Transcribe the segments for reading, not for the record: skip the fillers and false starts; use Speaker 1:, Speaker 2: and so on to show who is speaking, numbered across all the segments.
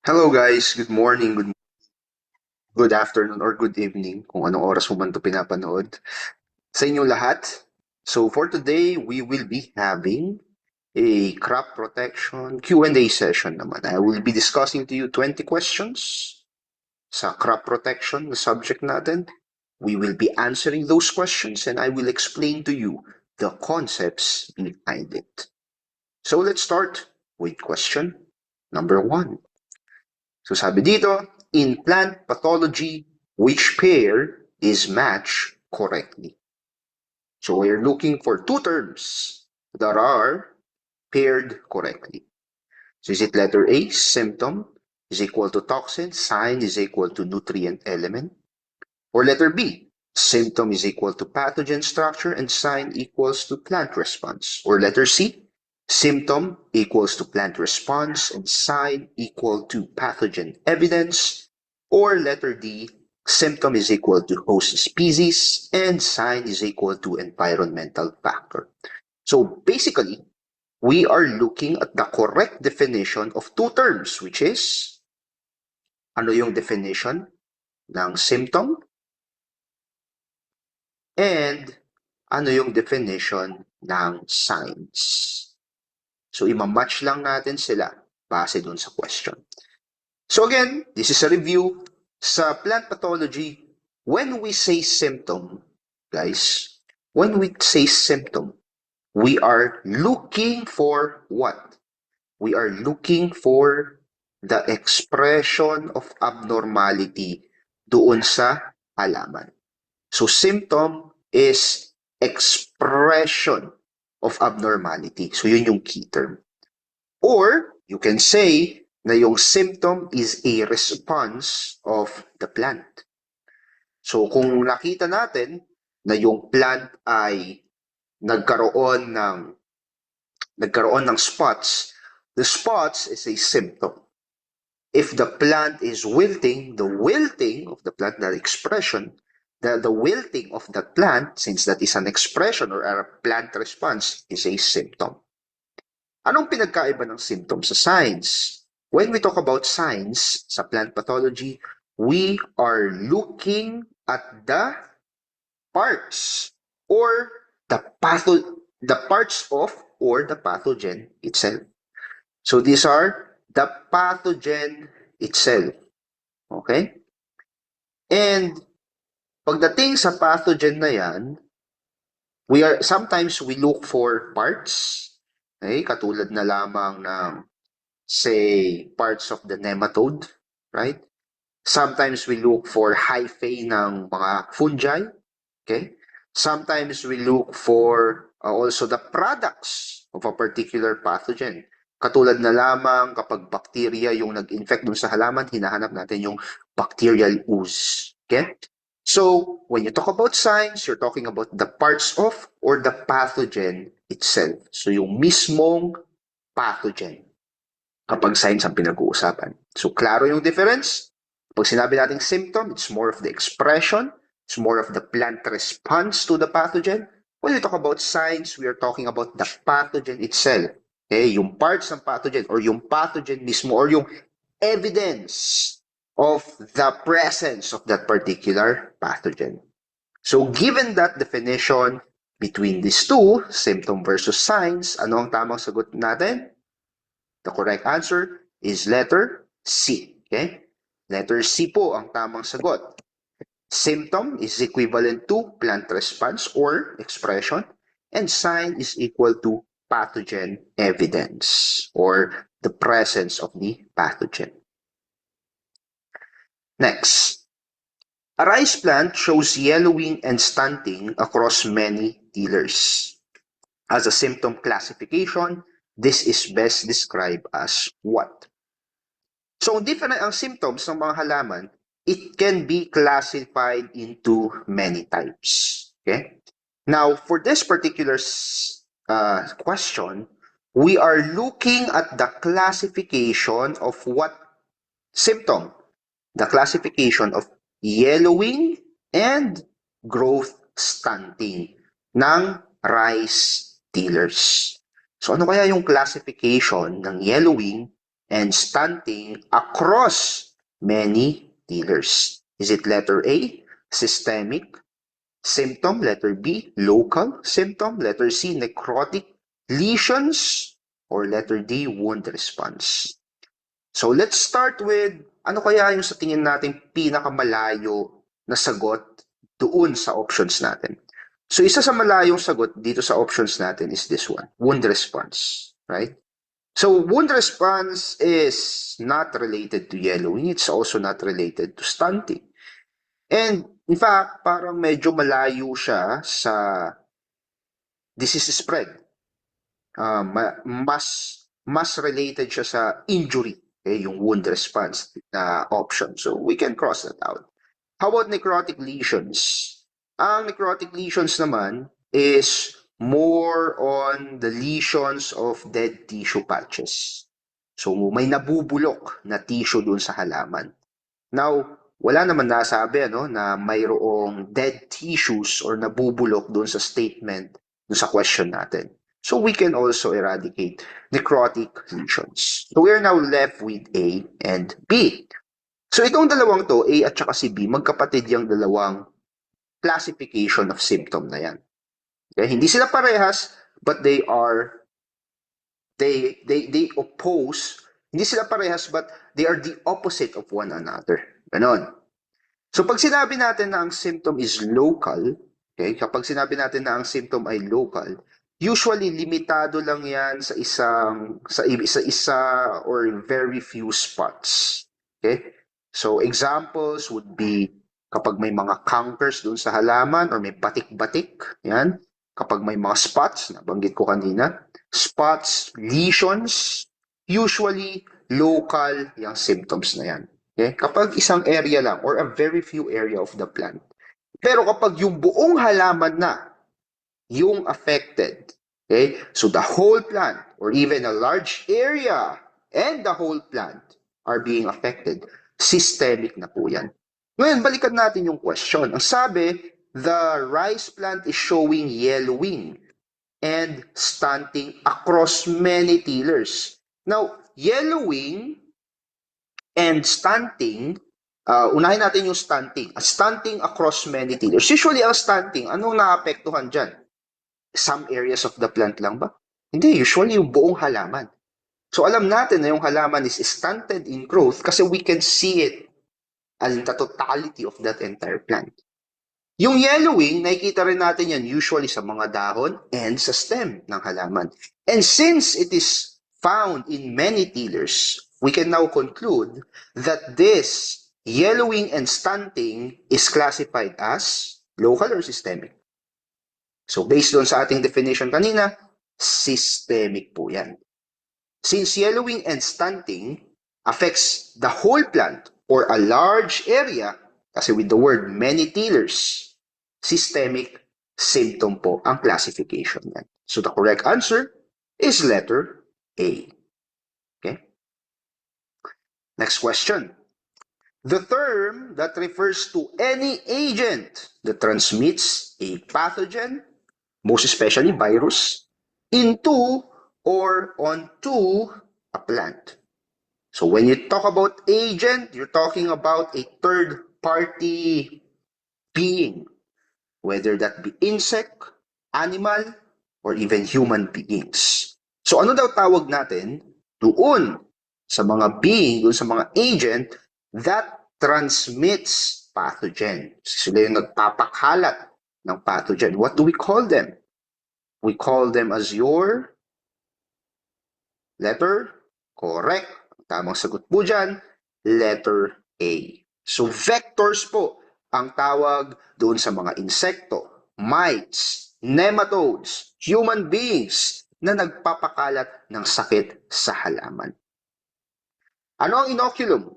Speaker 1: Hello guys, good morning, good afternoon, or good evening kung anong oras mo man ito pinapanood. Sa inyong lahat, so for today, we will be having a crop protection Q&A session naman. I will be discussing to you 20 questions sa crop protection na subject natin. We will be answering those questions and I will explain to you the concepts behind it. So let's start with question number 1. So sabi dito, in plant pathology, which pair is matched correctly? So we're looking for two terms that are paired correctly. So is it letter A, symptom is equal to toxin, sign is equal to nutrient element? Or letter B, symptom is equal to pathogen structure and sign equals to plant response? Or letter C, symptom equals to plant response and sign equal to pathogen evidence? Or letter D, symptom is equal to host species and sign is equal to environmental factor? So basically, we are looking at the correct definition of two terms, which is, ano yung definition ng symptom and ano yung definition ng signs. So, imamatch lang natin sila base dun sa question. So again, this is a review. Sa plant pathology, when we say symptom, guys, when we say symptom, we are looking for what? We are looking for the expression of abnormality doon sa halaman. So symptom is expression of abnormality. So yun yung key term. Or you can say na yung symptom is a response of the plant. So kung nakita natin na yung plant ay nagkaroon ng spots, the spots is a symptom. If the plant is wilting, the wilting of the plant, the expression, the wilting of that plant, since that is an expression or a plant response, is a symptom. Anong pinagkaiba ng symptom sa signs? When we talk about signs sa plant pathology, we are looking at the parts or the parts of or the pathogen itself. So these are the pathogen itself. Okay? And pagdating sa pathogen na yan, sometimes we look for parts, okay? Katulad na lamang ng, say, parts of the nematode, right? Sometimes we look for hyphae ng mga fungi, okay? Sometimes we look for also the products of a particular pathogen. Katulad na lamang kapag bacteria yung nag-infect dun sa halaman, hinahanap natin yung bacterial ooze. Okay? So, when you talk about signs, you're talking about the parts of or the pathogen itself. So, yung mismong pathogen kapag signs ang pinag-uusapan. So, klaro yung difference. Pag sinabi nating symptom, it's more of the expression. It's more of the plant response to the pathogen. When we talk about signs, we are talking about the pathogen itself. Okay, yung parts ng pathogen or yung pathogen mismo or yung evidence of the presence of that particular pathogen. So given that definition between these two, symptom versus signs, ano ang tamang sagot natin? The correct answer is letter C. Okay? Letter C po ang tamang sagot. Symptom is equivalent to plant response or expression, and sign is equal to pathogen evidence or the presence of the pathogen. Next, a rice plant shows yellowing and stunting across many tillers. As a symptom classification, this is best described as what? So, different ang symptoms ng mga halaman, it can be classified into many types. Okay? Now, for this particular question, we are looking at the classification of what symptom? The classification of yellowing and growth stunting ng rice tillers. So, ano kaya yung classification ng yellowing and stunting across many tillers. Is it letter A, systemic symptom, letter B, local symptom, letter C, necrotic lesions, or letter D, wound response? So let's start with ano kaya yung sa tingin natin pinakamalayo na sagot doon sa options natin. So isa sa malayong sagot dito sa options natin is this one, wound response, right? So wound response is not related to yellowing. It's also not related to stunting. And in fact, parang medyo malayo siya sa disease spread. Mas related siya sa injury, okay, yung wound response option. So we can cross that out. How about necrotic lesions? Ang necrotic lesions naman is more on the lesions of dead tissue patches. So may nabubulok na tissue dun sa halaman. Now, wala naman nasabi na mayroong dead tissues or nabubulok dun sa statement dun sa question natin. So we can also eradicate necrotic lesions. So we are now left with A and B. So itong dalawang to, A at saka si B, magkapatid yung dalawang classification of symptom na yan. Okay? Hindi sila parehas, but they oppose. Hindi sila parehas, but they are the opposite of one another. Ganon. So pag sinabi natin na ang symptom is local, okay, kapag sinabi natin na ang symptom ay local, usually limitado lang yan sa isa or very few spots. Okay? So examples would be kapag may mga cankers doon sa halaman or may batik-batik, yan. Kapag may mga spots, nabanggit ko kanina, spots, lesions, usually local yung symptoms na yan. Okay? Kapag isang area lang or a very few area of the plant. Pero kapag yung buong halaman na yung affected, okay? So the whole plant or even a large area and the whole plant are being affected, systemic na po yan. Ngayon, balikan natin yung question. Ang sabi, the rice plant is showing yellowing and stunting across many tillers. Now, yellowing and stunting, unahin natin yung stunting. Stunting across many tillers. Usually, ang stunting, anong naapektuhan dyan? Some areas of the plant lang ba? Hindi, usually yung buong halaman. So alam natin na yung halaman is stunted in growth kasi we can see it as the totality of that entire plant. Yung yellowing, nakikita rin natin yan usually sa mga dahon and sa stem ng halaman. And since it is found in many tillers, we can now conclude that this yellowing and stunting is classified as local or systemic. So based doon sa ating definition kanina, systemic po yan. Since yellowing and stunting affects the whole plant or a large area, kasi with the word many tillers, systemic symptom po ang classification yan. So the correct answer is letter A. Okay? Next question. The term that refers to any agent that transmits a pathogen, most especially virus, into or onto a plant. So when you talk about agent, you're talking about a third-party being, whether that be insect, animal, or even human beings. So ano daw tawag natin doon sa mga being, doon sa mga agent that transmits pathogen? Sila yung nagpapakalat ng pathogen. What do we call them? We call them as your letter. Correct. Tamang sagot po dyan, letter A. So vectors po ang tawag doon sa mga insekto, mites, nematodes, human beings na nagpapakalat ng sakit sa halaman. Ano ang inoculum?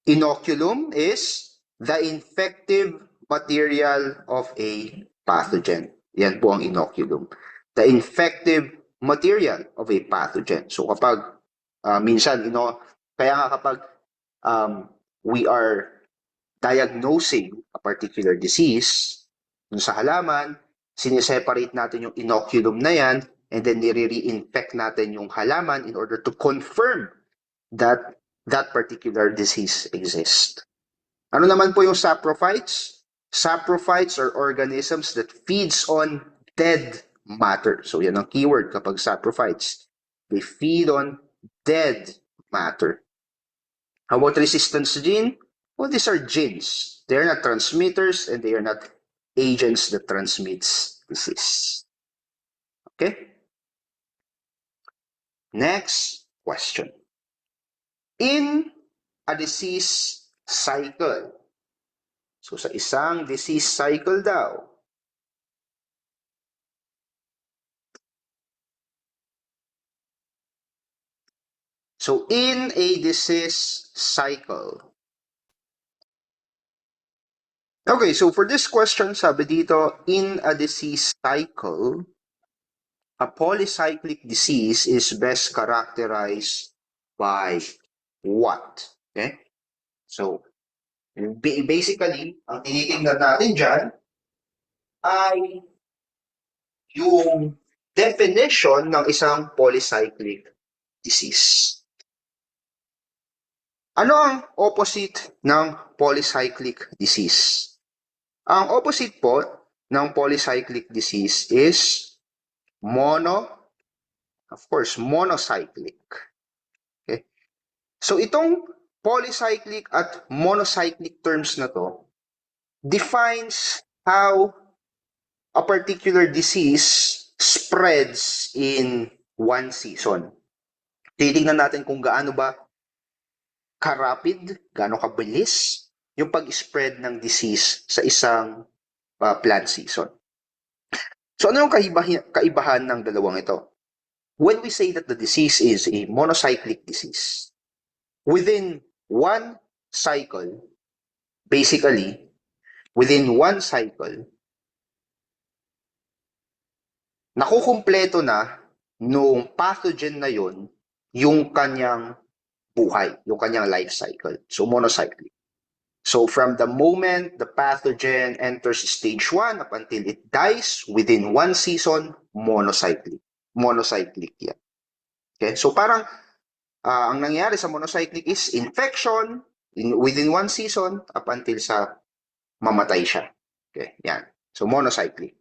Speaker 1: Inoculum is the infective material of a pathogen. Yan po ang inoculum. The infective material of a pathogen. So kapag minsan, kaya nga kapag we are diagnosing a particular disease dun sa halaman, siniseparate natin yung inoculum na yan and then nire-reinfect natin yung halaman in order to confirm that that particular disease exists. Ano naman po yung saprophytes? Saprophytes are organisms that feeds on dead matter. So yan ang keyword kapag saprophytes. They feed on dead matter. How about resistance gene? Well, these are genes. They are not transmitters and they are not agents that transmits disease. Okay? Next question. In a disease cycle, so sa isang disease cycle daw, so in a disease cycle, okay, so for this question, sabi dito, in a disease cycle, a polycyclic disease is best characterized by what? Okay? So, basically, ang tinitingnan natin dyan ay yung definition ng isang polycyclic disease. Ano ang opposite ng polycyclic disease? Ang opposite po ng polycyclic disease is monocyclic. Okay? So itong polycyclic at monocyclic terms na to defines how a particular disease spreads in one season. Titingnan natin kung gaano ba karapid, gaano kabilis yung pag-spread ng disease sa isang plant season. So ano yung kaibahan ng dalawang ito? When we say that the disease is a monocyclic disease, within one cycle, basically, within one cycle, nakukumpleto na nung pathogen na yun yung kanyang buhay, yung kanyang life cycle. So, monocyclic. So, from the moment the pathogen enters stage 1 up until it dies, within one season, monocyclic. Monocyclic yan. Okay? So, parang ang nangyayari sa monocyclic is infection within one season up until sa mamatay siya. Okay? Yan. So, monocyclic.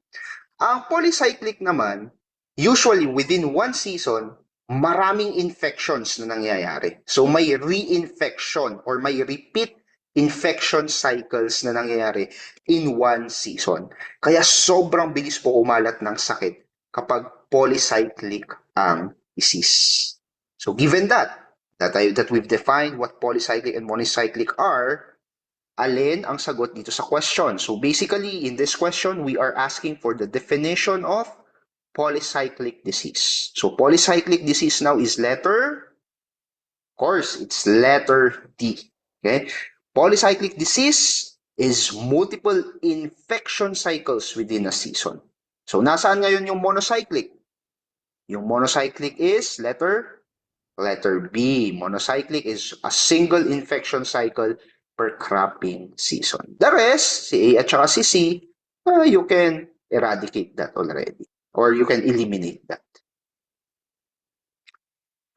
Speaker 1: Ang polycyclic naman, usually within one season, maraming infections na nangyayari. So may reinfection or may repeat infection cycles na nangyayari in one season. Kaya sobrang bilis po umalat ng sakit kapag polycyclic ang disease. So given that we've defined what polycyclic and monocyclic are, alin ang sagot dito sa question? So basically, in this question, we are asking for the definition of polycyclic disease. So polycyclic disease now is letter, of course, it's letter D. Okay? Polycyclic disease is multiple infection cycles within a season. So nasaan ngayon yung monocyclic? Yung monocyclic is letter B. Monocyclic is a single infection cycle per cropping season. The rest, si A at saka si C, you can eradicate that already. Or you can eliminate that.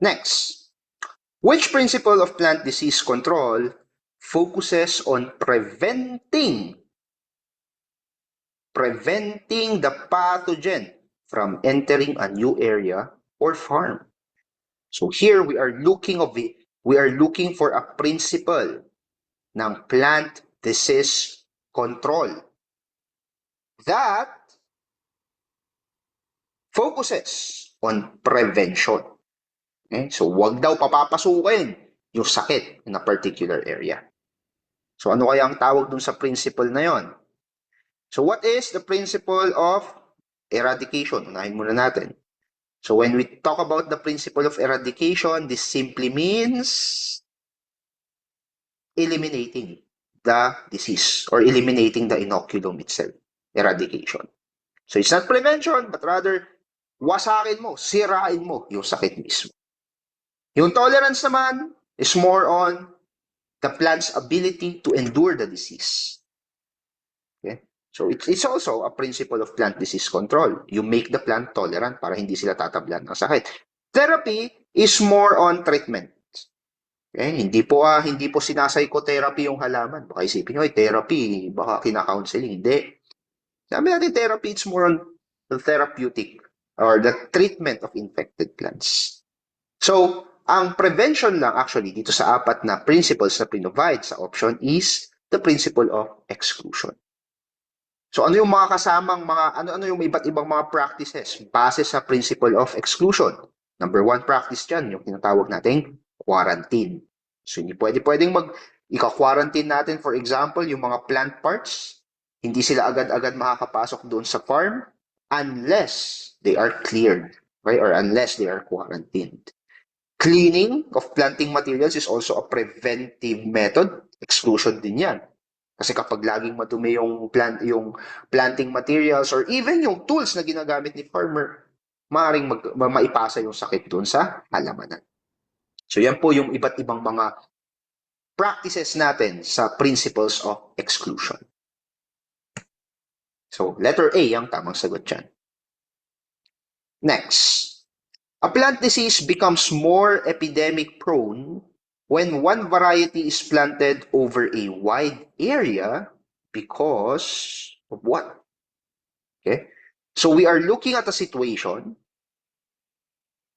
Speaker 1: Next, which principle of plant disease control focuses on preventing the pathogen from entering a new area or farm? So here we are looking for a principle ng plant disease control that focuses on prevention. Okay? So, wag daw papapasukin yung sakit in a particular area. So, ano kaya ang tawag dun sa principle na yon? So, what is the principle of eradication? Unahin muna natin. So, when we talk about the principle of eradication, this simply means eliminating the disease or eliminating the inoculum itself. Eradication. So, it's not prevention, but rather wasakin mo, sirain mo yung sakit mismo. Yung tolerance naman is more on the plant's ability to endure the disease. Okay? So it's also a principle of plant disease control. You make the plant tolerant para hindi sila tatablan ng sakit. Therapy is more on treatment. Hindi po sinapsychotherapy yung halaman. Baka isipin nyo, therapy, baka kina-counseling. Hindi. Sabi natin therapy, it's more on the therapeutic or the treatment of infected plants. So, ang prevention lang actually dito sa apat na principles na pinovide sa option is the principle of exclusion. So, ano yung mga kasamang ano yung iba't ibang mga practices base sa principle of exclusion? Number one practice dyan, yung tinatawag nating quarantine. So, hindi pwedeng ika-quarantine natin, for example, yung mga plant parts. Hindi sila agad-agad makakapasok doon sa farm unless they are cleared, right? Or unless they are quarantined. Cleaning of planting materials is also a preventive method. Exclusion din yan. Kasi kapag laging madumi yung planting materials or even yung tools na ginagamit ni farmer, maaaring maipasa yung sakit doon sa halamanan. So yan po yung iba't ibang mga practices natin sa principles of exclusion. So letter A ang tamang sagot dyan. Next, a plant disease becomes more epidemic prone when one variety is planted over a wide area because of what? Okay? So we are looking at a situation.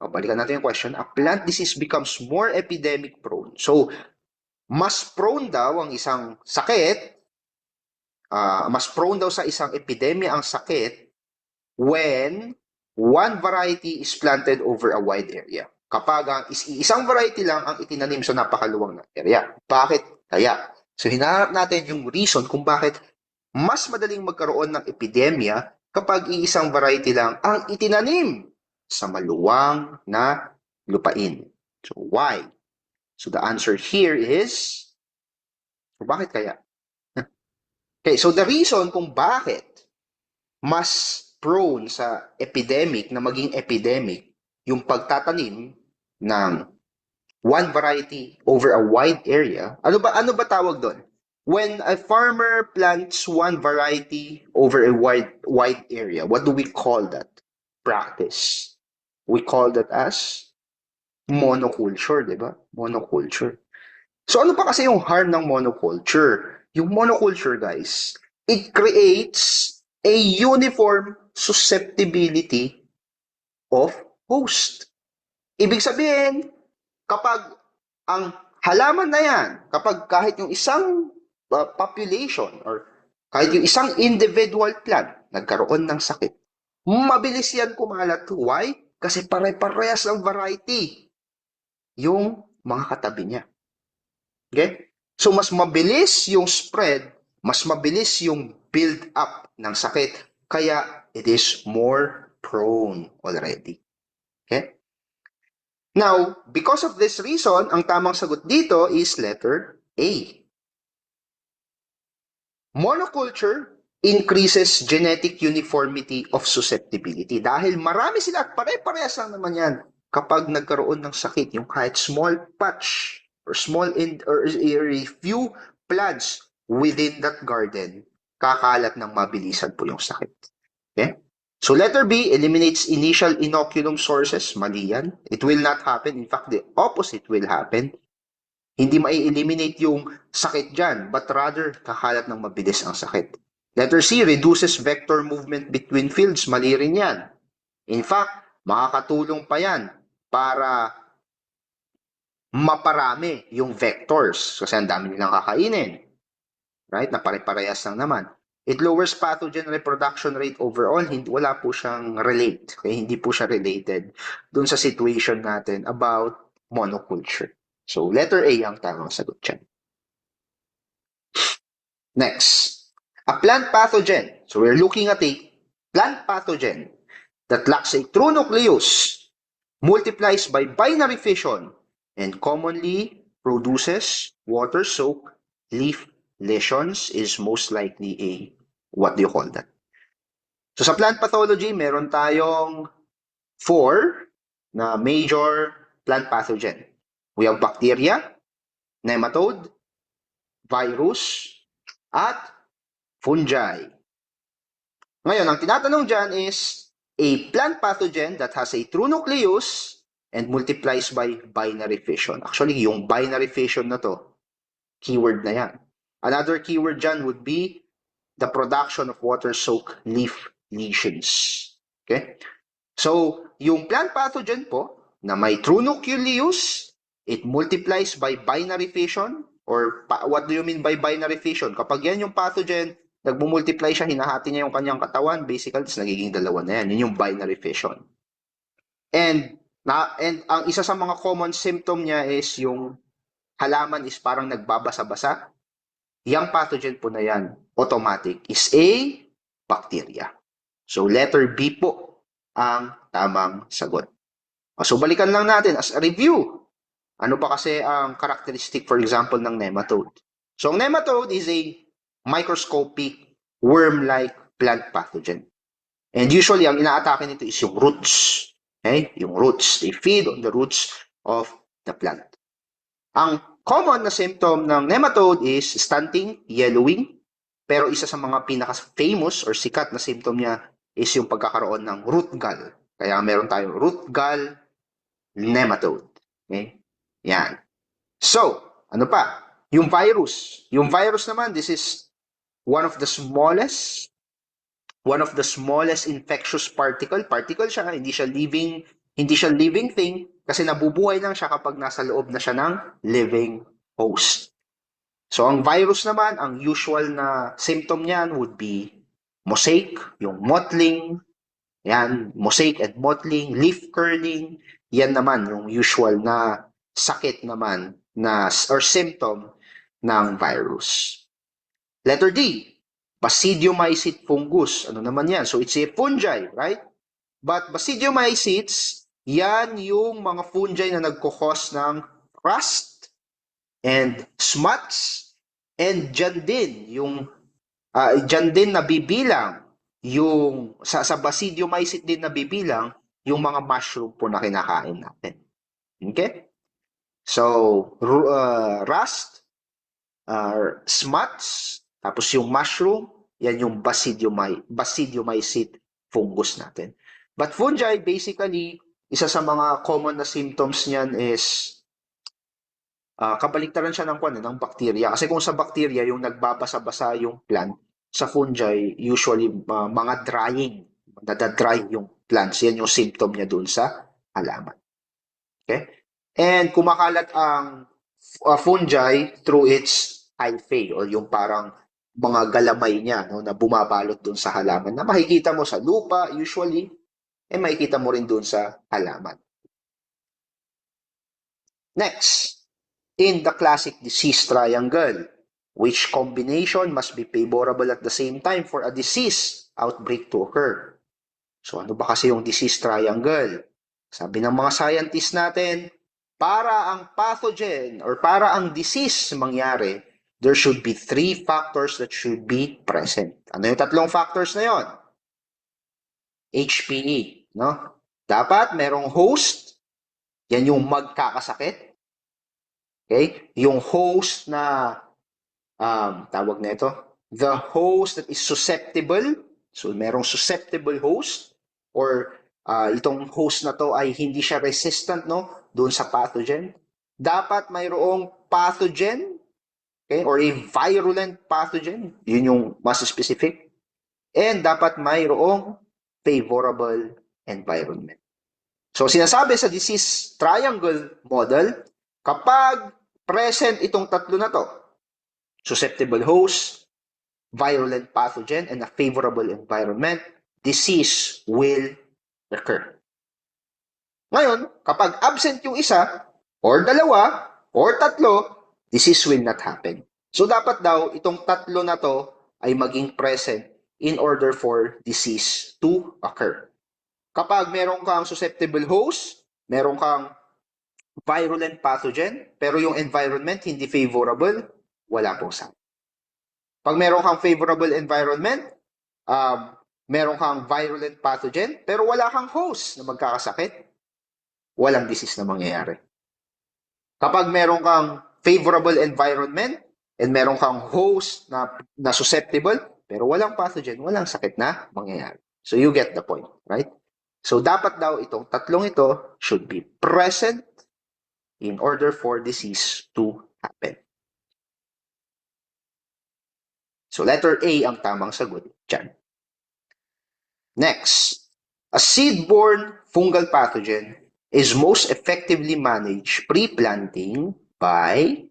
Speaker 1: Balikan natin yung question. A plant disease becomes more epidemic prone. So, mas prone daw ang isang sakit, mas prone daw sa isang epidemya ang sakit when one variety is planted over a wide area. Kapag ang isang variety lang ang itinanim sa napakaluwang na area. Bakit kaya? So, hinahanap natin yung reason kung bakit mas madaling magkaroon ng epidemya kapag iisang variety lang ang itinanim sa maluwang na lupain. So, why? So, the answer here is, so bakit kaya? Okay, so the reason kung bakit mas prone sa epidemic na maging epidemic yung pagtatanim ng one variety over a wide area. Ano ba tawag doon? When a farmer plants one variety over a wide area, what do we call that practice? We call that as monoculture, di ba? Monoculture. So ano pa kasi yung harm ng monoculture? Yung monoculture, guys, it creates a uniform susceptibility of host. Ibig sabihin, kapag ang halaman na yan, kapag kahit yung isang population or kahit yung isang individual plant nagkaroon ng sakit, mabilis yan kumalat. Why? Kasi pare-parehas ng variety yung mga katabi niya. Okay? So, mas mabilis yung spread, mas mabilis yung build up ng sakit, kaya it is more prone already. Okay? Now, because of this reason, ang tamang sagot dito is letter A. Monoculture increases genetic uniformity of susceptibility. Dahil marami sila at pare-parehas lang naman yan kapag nagkaroon ng sakit, yung kahit small patch or or a few plants within that garden, kakalat ng mabilisan po yung sakit. Okay? So letter B eliminates initial inoculum sources. Mali yan. It will not happen. In fact, the opposite will happen. Hindi mai-eliminate yung sakit dyan, but rather kakalat ng mabilis ang sakit. Letter C reduces vector movement between fields. Mali rin yan. In fact, makakatulong pa yan para maparami yung vectors kasi ang dami nilang kakainin. Right? Na pare-parehas lang naman. It lowers pathogen reproduction rate overall. Wala po siyang relate. Okay? Hindi po siya related dun sa situation natin about monoculture. So, letter A ang tamang sagot dyan. Next, a plant pathogen. So, we're looking at a plant pathogen that lacks a true nucleus, multiplies by binary fission, and commonly produces water-soaked leaf lesions is most likely a, what do you call that? So sa plant pathology, meron tayong 4 na major plant pathogen. We have bacteria, nematode, virus, at fungi. Ngayon, ang tinatanong dyan is a plant pathogen that has a true nucleus and multiplies by binary fission. Actually, yung binary fission na to, keyword na yan. Another keyword dyan would be the production of water-soaked leaf lesions. Okay? So, yung plant pathogen po, na may true nucleus, it multiplies by binary fission, or what do you mean by binary fission? Kapag yan yung pathogen, nagmumultiply siya, hinahati niya yung kanyang katawan, basically, nagiging dalawa na yan. Yun yung binary fission. And ang isa sa mga common symptom niya is yung halaman is parang nagbabasa-basa. Yung pathogen po na yan, automatic, is a bacteria. So, letter B po ang tamang sagot. So, balikan lang natin as a review. Ano pa kasi ang characteristic, for example, ng nematode? So, ang nematode is a microscopic worm-like plant pathogen. And usually, ang inaatake nito is yung roots. Okay? Yung roots. They feed on the roots of the plant. Ang common na symptom ng nematode is stunting, yellowing, pero isa sa mga pinaka-famous or sikat na symptom niya is yung pagkakaroon ng root gall. Kaya meron tayong root gall nematode. Okay? Yan. So, ano pa? Yung virus. Yung virus naman, this is one of the smallest infectious particle. Particle siya, hindi siya living thing kasi nabubuhay lang siya kapag nasa loob na siya ng living host. So, ang virus naman, ang usual na symptom niyan would be mosaic, yung mottling, yan, mosaic and mottling, leaf curling, yan naman yung usual na sakit naman na or symptom ng virus. Letter D, Basidiomycete fungus. Ano naman yan? So, it's a fungi, right? But basidiomycetes, yan yung mga fungi na nagkukos ng rust and smuts, and dyan din nabibilang yung sa basidiomycete din nabibilang yung mga mushroom po na kinakain natin. Okay? So, rust, smuts, tapos yung mushroom, yan yung basidiomycete fungus natin. But fungi, basically, isa sa mga common na symptoms niyan is kabaliktaran siya ng bacteria. Kasi kung sa bacteria, yung nagbabasa-basa yung plant, sa fungi, usually mga drying, nadadry yung plants. Yan yung symptom niya dun sa halaman. Okay? And kumakalat ang fungi through its hyphae, or yung parang mga galamay niya, no, na bumabalot dun sa halaman, na makikita mo sa lupa usually, makikita mo rin dun sa halaman. Next, in the classic disease triangle, which combination must be favorable at the same time for a disease outbreak to occur? So ano ba kasi yung disease triangle? Sabi ng mga scientists natin, para ang pathogen or para ang disease mangyari, there should be 3 factors that should be present. Ano yung 3 factors na yon? HPE, no? Dapat merong host, yan yung magkakasakit. Okay? Yung host na, tawag na ito, the host that is susceptible, so merong susceptible host, or itong host na to ay hindi siya resistant, no, doon sa pathogen. Dapat mayroong pathogen, okay, or a virulent pathogen, yun yung mas specific, and dapat mayroong favorable environment. So, sinasabi sa disease triangle model, kapag present itong 3 na to, susceptible host, virulent pathogen, and a favorable environment, disease will occur. Ngayon, kapag absent yung isa, or 2, or 3, disease will not happen. So, dapat daw, itong 3 na to ay maging present in order for disease to occur. Kapag meron kang susceptible host, meron kang virulent pathogen, pero yung environment hindi favorable, wala pong sakit. Pag meron kang favorable environment, meron kang virulent pathogen, pero wala kang host na magkakasakit, walang disease na mangyayari. Kapag meron kang favorable environment and meron kang host na susceptible, pero walang pathogen, walang sakit na mangyayari. So you get the point, right? So, dapat daw itong tatlong ito should be present in order for disease to happen. So, letter A ang tamang sagot dyan. Next, a seed-borne fungal pathogen is most effectively managed pre-planting by,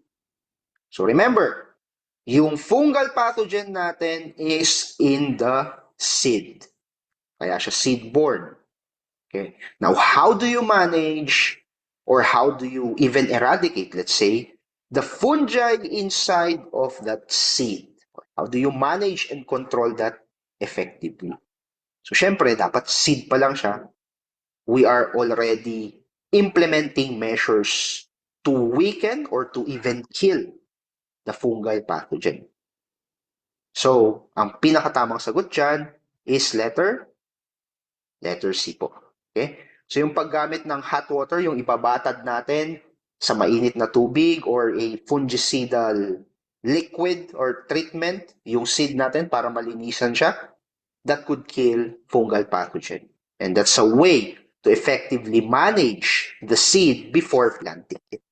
Speaker 1: so remember, yung fungal pathogen natin is in the seed. Kaya siya seed-borne. Okay. Now, how do you manage or how do you even eradicate, let's say, the fungi inside of that seed? How do you manage and control that effectively? So, syempre, dapat seed pa lang siya. We are already implementing measures to weaken or to even kill the fungal pathogen. So, ang pinakatamang sagot dyan is letter C po. Okay? So, yung paggamit ng hot water, yung ibabatad natin sa mainit na tubig or a fungicidal liquid or treatment, yung seed natin para malinisan siya, that could kill fungal pathogen. And that's a way to effectively manage the seed before planting it.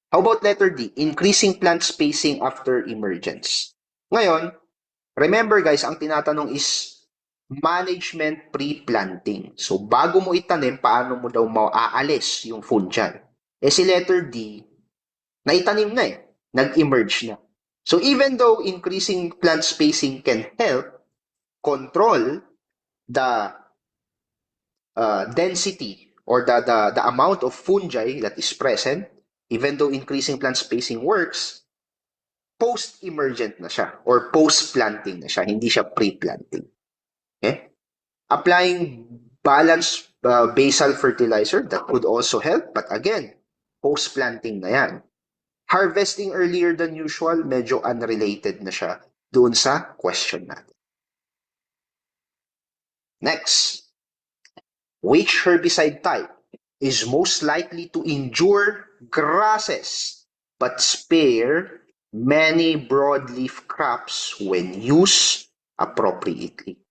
Speaker 1: How about letter D? Increasing plant spacing after emergence. Ngayon, remember guys, ang tinatanong is management pre-planting. So, bago mo itanim, paano mo daw maaalis yung fungi? Eh si letter D, naitanim na eh. Nag-emerge na. So, even though increasing plant spacing can help control the density or the amount of fungi that is present, even though increasing plant spacing works, post-emergent na siya or post-planting na siya, hindi siya pre-planting. Okay? Applying balanced basal fertilizer, that could also help, but again, post-planting na yan. Harvesting earlier than usual, medyo unrelated na siya doon sa question natin. Next, which herbicide type is most likely to injure grasses but spare many broadleaf crops when used appropriately?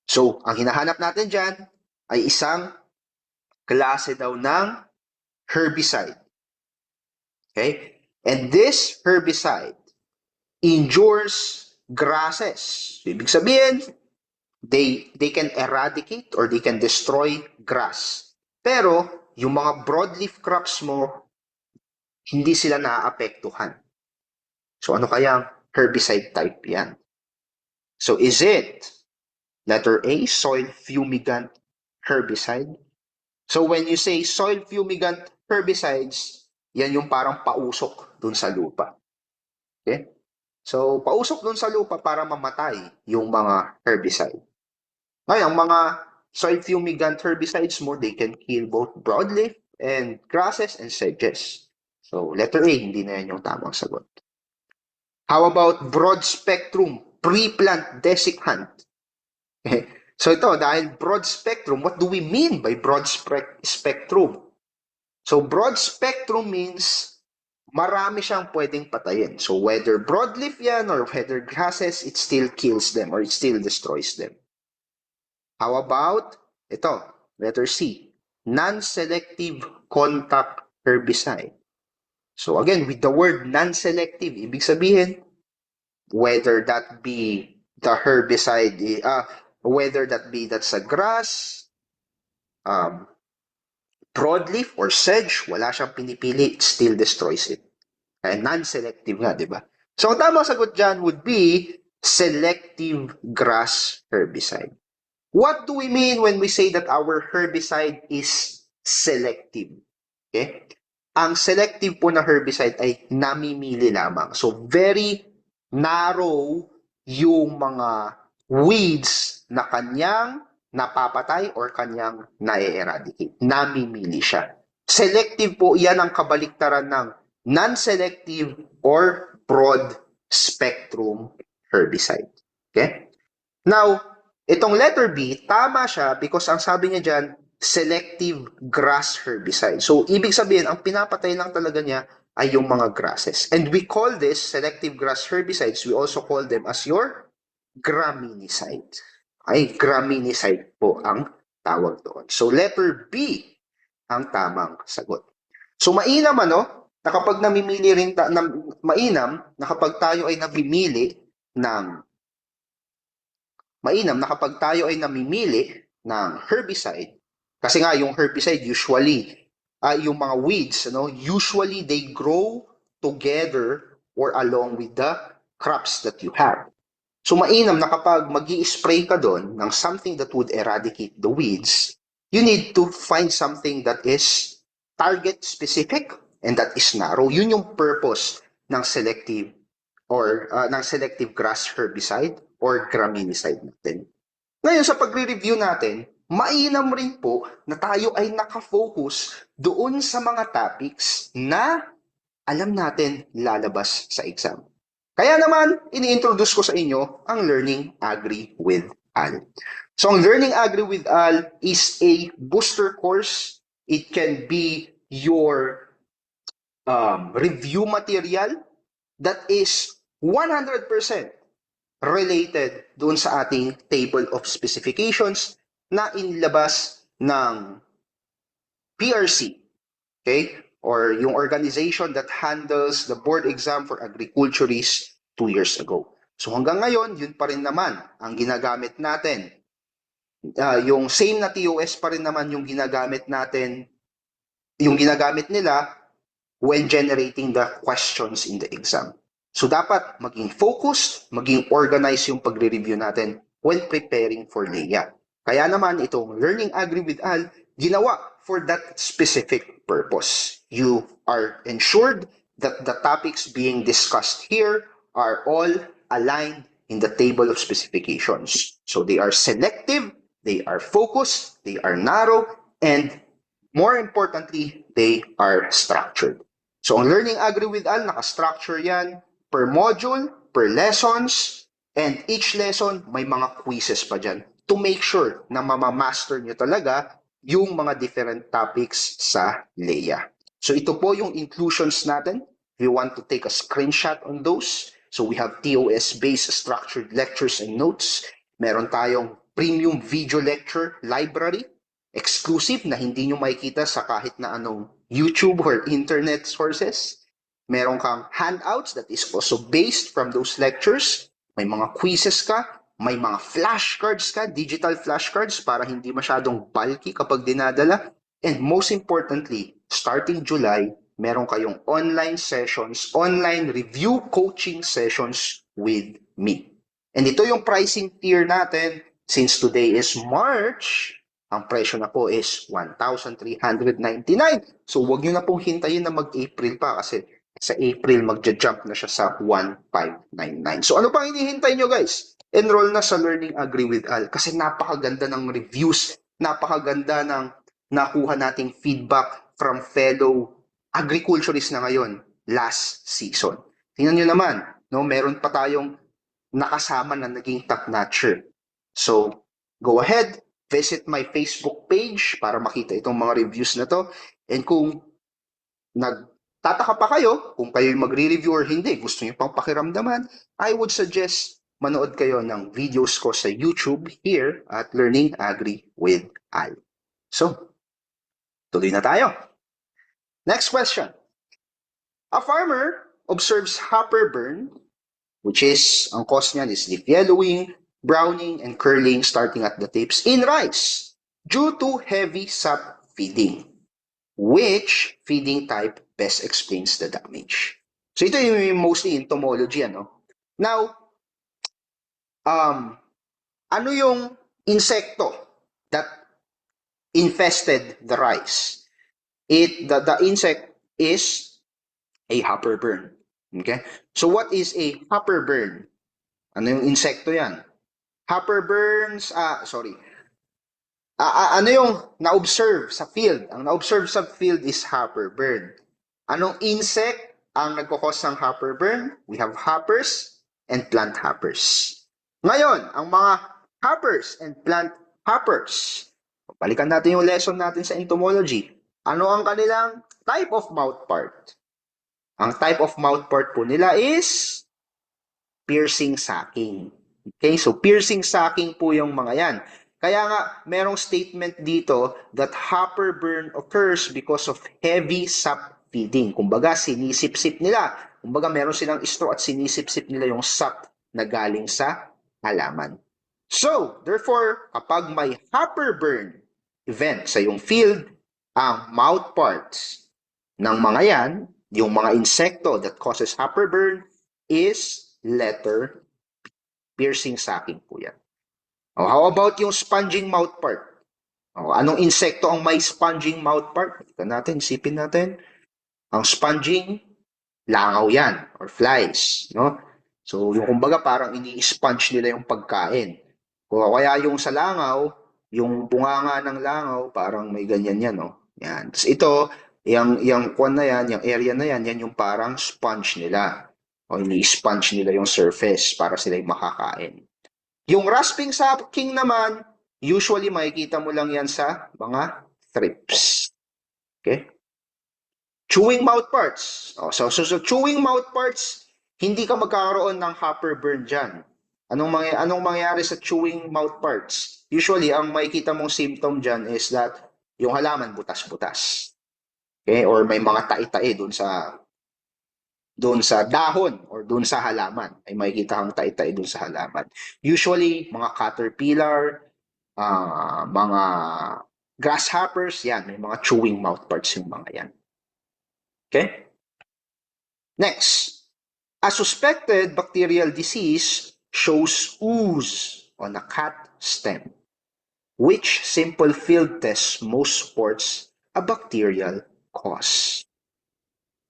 Speaker 1: So, ang hinahanap natin dyan ay isang klase daw ng herbicide. Okay? And this herbicide injures grasses. So, ibig sabihin, they can eradicate or they can destroy grass. Pero, yung mga broadleaf crops mo, hindi sila naaapektuhan. So, ano kayang herbicide type yan? So, is it letter A, soil fumigant herbicide? So, when you say soil fumigant herbicides, yan yung parang pausok dun sa lupa. Okay? So, pausok dun sa lupa para mamatay yung mga herbicide. Ngayon, ang mga soil fumigant herbicides mo, they can kill both broadleaf and grasses and sedges. So, letter A, hindi na yan yung tamang sagot. How about broad spectrum pre-plant desiccant? Okay. So ito, dahil broad spectrum, what do we mean by broad spectrum? So broad spectrum means marami siyang pwedeng patayin. So whether broadleaf yan or whether grasses, it still kills them or it still destroys them. How about ito, letter C, non-selective contact herbicide. So again, with the word non-selective, ibig sabihin, whether that be the herbicide, whether that be that's a grass, broadleaf or sedge, wala siyang pinipili, it still destroys it. Kaya non-selective nga, di ba? So, ang tamang sagot dyan would be selective grass herbicide. What do we mean when we say that our herbicide is selective? Okay? Ang selective po na herbicide ay namimili lamang. So, very narrow yung mga weeds na kanyang napapatay or kanyang na-eradicate. Namimili siya. Selective po, yan ang kabaliktaran ng non-selective or broad spectrum herbicide. Okay? Now, itong letter B, tama siya because ang sabi niya dyan, selective grass herbicide. So, ibig sabihin, ang pinapatay lang talaga niya ay yung mga grasses. And we call this selective grass herbicides, we also call them as your graminicide. Ay, graminicide po ang tawag doon. So letter B ang tamang sagot. So mainam na kapag namimili rin mainam na kapag tayo ay namimili ng mainam na kapag tayo ay namimili ng herbicide, kasi nga yung herbicide usually, yung mga weeds, usually they grow together or along with the crops that you have. So mainam na kapag mag-i-spray ka doon ng something that would eradicate the weeds, you need to find something that is target specific and that is narrow. Yun yung purpose ng selective ng selective grass herbicide or graminicide natin. Ngayon sa pagre-review natin, mainam rin po na tayo ay nakafocus doon sa mga topics na alam natin lalabas sa exam. Kaya naman, ini-introduce ko sa inyo ang Learning Agri with Al. So, ang Learning Agri with Al is a booster course. It can be your review material that is 100% related doon sa ating table of specifications na inilabas ng PRC. Okay? Or yung organization that handles the board exam for agriculturists 2 years ago. So hanggang ngayon, yun pa rin naman ang ginagamit natin. Yung same na TOS pa rin naman yung ginagamit natin, yung ginagamit nila when generating the questions in the exam. So dapat maging focused, maging organized yung pagre-review natin when preparing for LEA. Kaya naman itong Learning Agri with Al, ginawa for that specific purpose. You are ensured that the topics being discussed here are all aligned in the table of specifications. So they are selective, they are focused, they are narrow, and more importantly, they are structured. So ang Learning Agri with Al, naka-structure yan per module, per lessons, and each lesson may mga quizzes pa dyan to make sure na mamamaster nyo talaga yung mga different topics sa LEA. So ito po yung inclusions natin. If you want to take a screenshot on those, so we have TOS-based structured lectures and notes. Meron tayong premium video lecture library, exclusive na hindi nyo makikita sa kahit na anong YouTube or internet sources. Meron kang handouts that is also based from those lectures. May mga quizzes ka, may mga flashcards ka, digital flashcards para hindi masyadong bulky kapag dinadala. And most importantly, starting July, meron kayong online sessions, online review coaching sessions with me. And ito yung pricing tier natin. Since today is March, ang presyo na po is 1,399. So wag nyo na pong hintayin na mag-April pa kasi sa April magja-jump na siya sa 1,599. So ano pang hinihintay nyo guys? Enroll na sa Learning Agri with Al kasi napakaganda ng reviews, napakaganda ng nakuha nating feedback from fellow agriculturists na ngayon last season. Tingnan nyo naman, meron pa tayong nakasama na naging top-notcher. So, go ahead, visit my Facebook page para makita itong mga reviews na to. And kung nagtataka pa kayo, kung kayo magre-review or hindi, gusto niyo pang pakiramdaman, I would suggest manood kayo ng videos ko sa YouTube here at Learning Agri with Al. So, tuloy na tayo. Next question. A farmer observes hopper burn, which is, ang cause niyan is leaf yellowing, browning, and curling starting at the tips in rice due to heavy sap feeding. Which feeding type best explains the damage? So ito yung mostly entomology, Now, ano yung insekto that infested the rice? The insect is a hopper burn. Okay? So what is a hopper burn? Ano yung insekto yan? Hopper burns, ano yung na-observe sa field? Ang na-observe sa field is hopper burn. Anong insect ang nagkakos ng hopper burn? We have hoppers and plant hoppers. Ngayon, ang mga hoppers and plant hoppers, balikan natin yung lesson natin sa entomology. Ano ang kanilang type of mouth part? Ang type of mouth part po nila is piercing sucking. Okay, so piercing sucking po yung mga yan. Kaya nga, merong statement dito that hopper burn occurs because of heavy sap feeding. Kumbaga, sinisip-sip nila. Kumbaga, meron silang straw at sinisip-sip nila yung sap na galing sa halaman. So, therefore, kapag may hopper burn event sa yung field, ang mouth parts ng mga yan, yung mga insekto that causes hopper burn, is letter piercing sucking po yan. Oh, how about yung sponging mouth part? Oh, anong insekto ang may sponging mouth part? Ito natin, isipin natin. Ang sponging, langaw yan, or flies. No? So, yung kumbaga parang ini-sponge nila yung pagkain. Kaya yung sa langaw, yung bunganga ng langaw, parang may ganyan yan. No? Yan. Tapos ito, yung kwan na yan, yung area na yan, yan yung parang sponge nila. O ini-sponge nila yung surface para sila yung makakain. Yung rasping sucking naman, usually makikita mo lang yan sa mga thrips. Okay? Chewing mouth parts. Oh, so chewing mouth parts, hindi ka magkakaroon ng hopper burn dyan. Anong mangyayari sa chewing mouth parts? Usually, ang makikita mong symptom dyan is that yung halaman butas-butas. Okay? Or may mga tai-tai doon sa dahon or doon sa halaman. Ay makikita kang tai-tai doon sa halaman. Usually, mga caterpillar, mga grasshoppers, yan, may mga chewing mouth parts yung mga yan. Okay? Next, a suspected bacterial disease shows ooze on a cat stem. Which simple field test most supports a bacterial cause?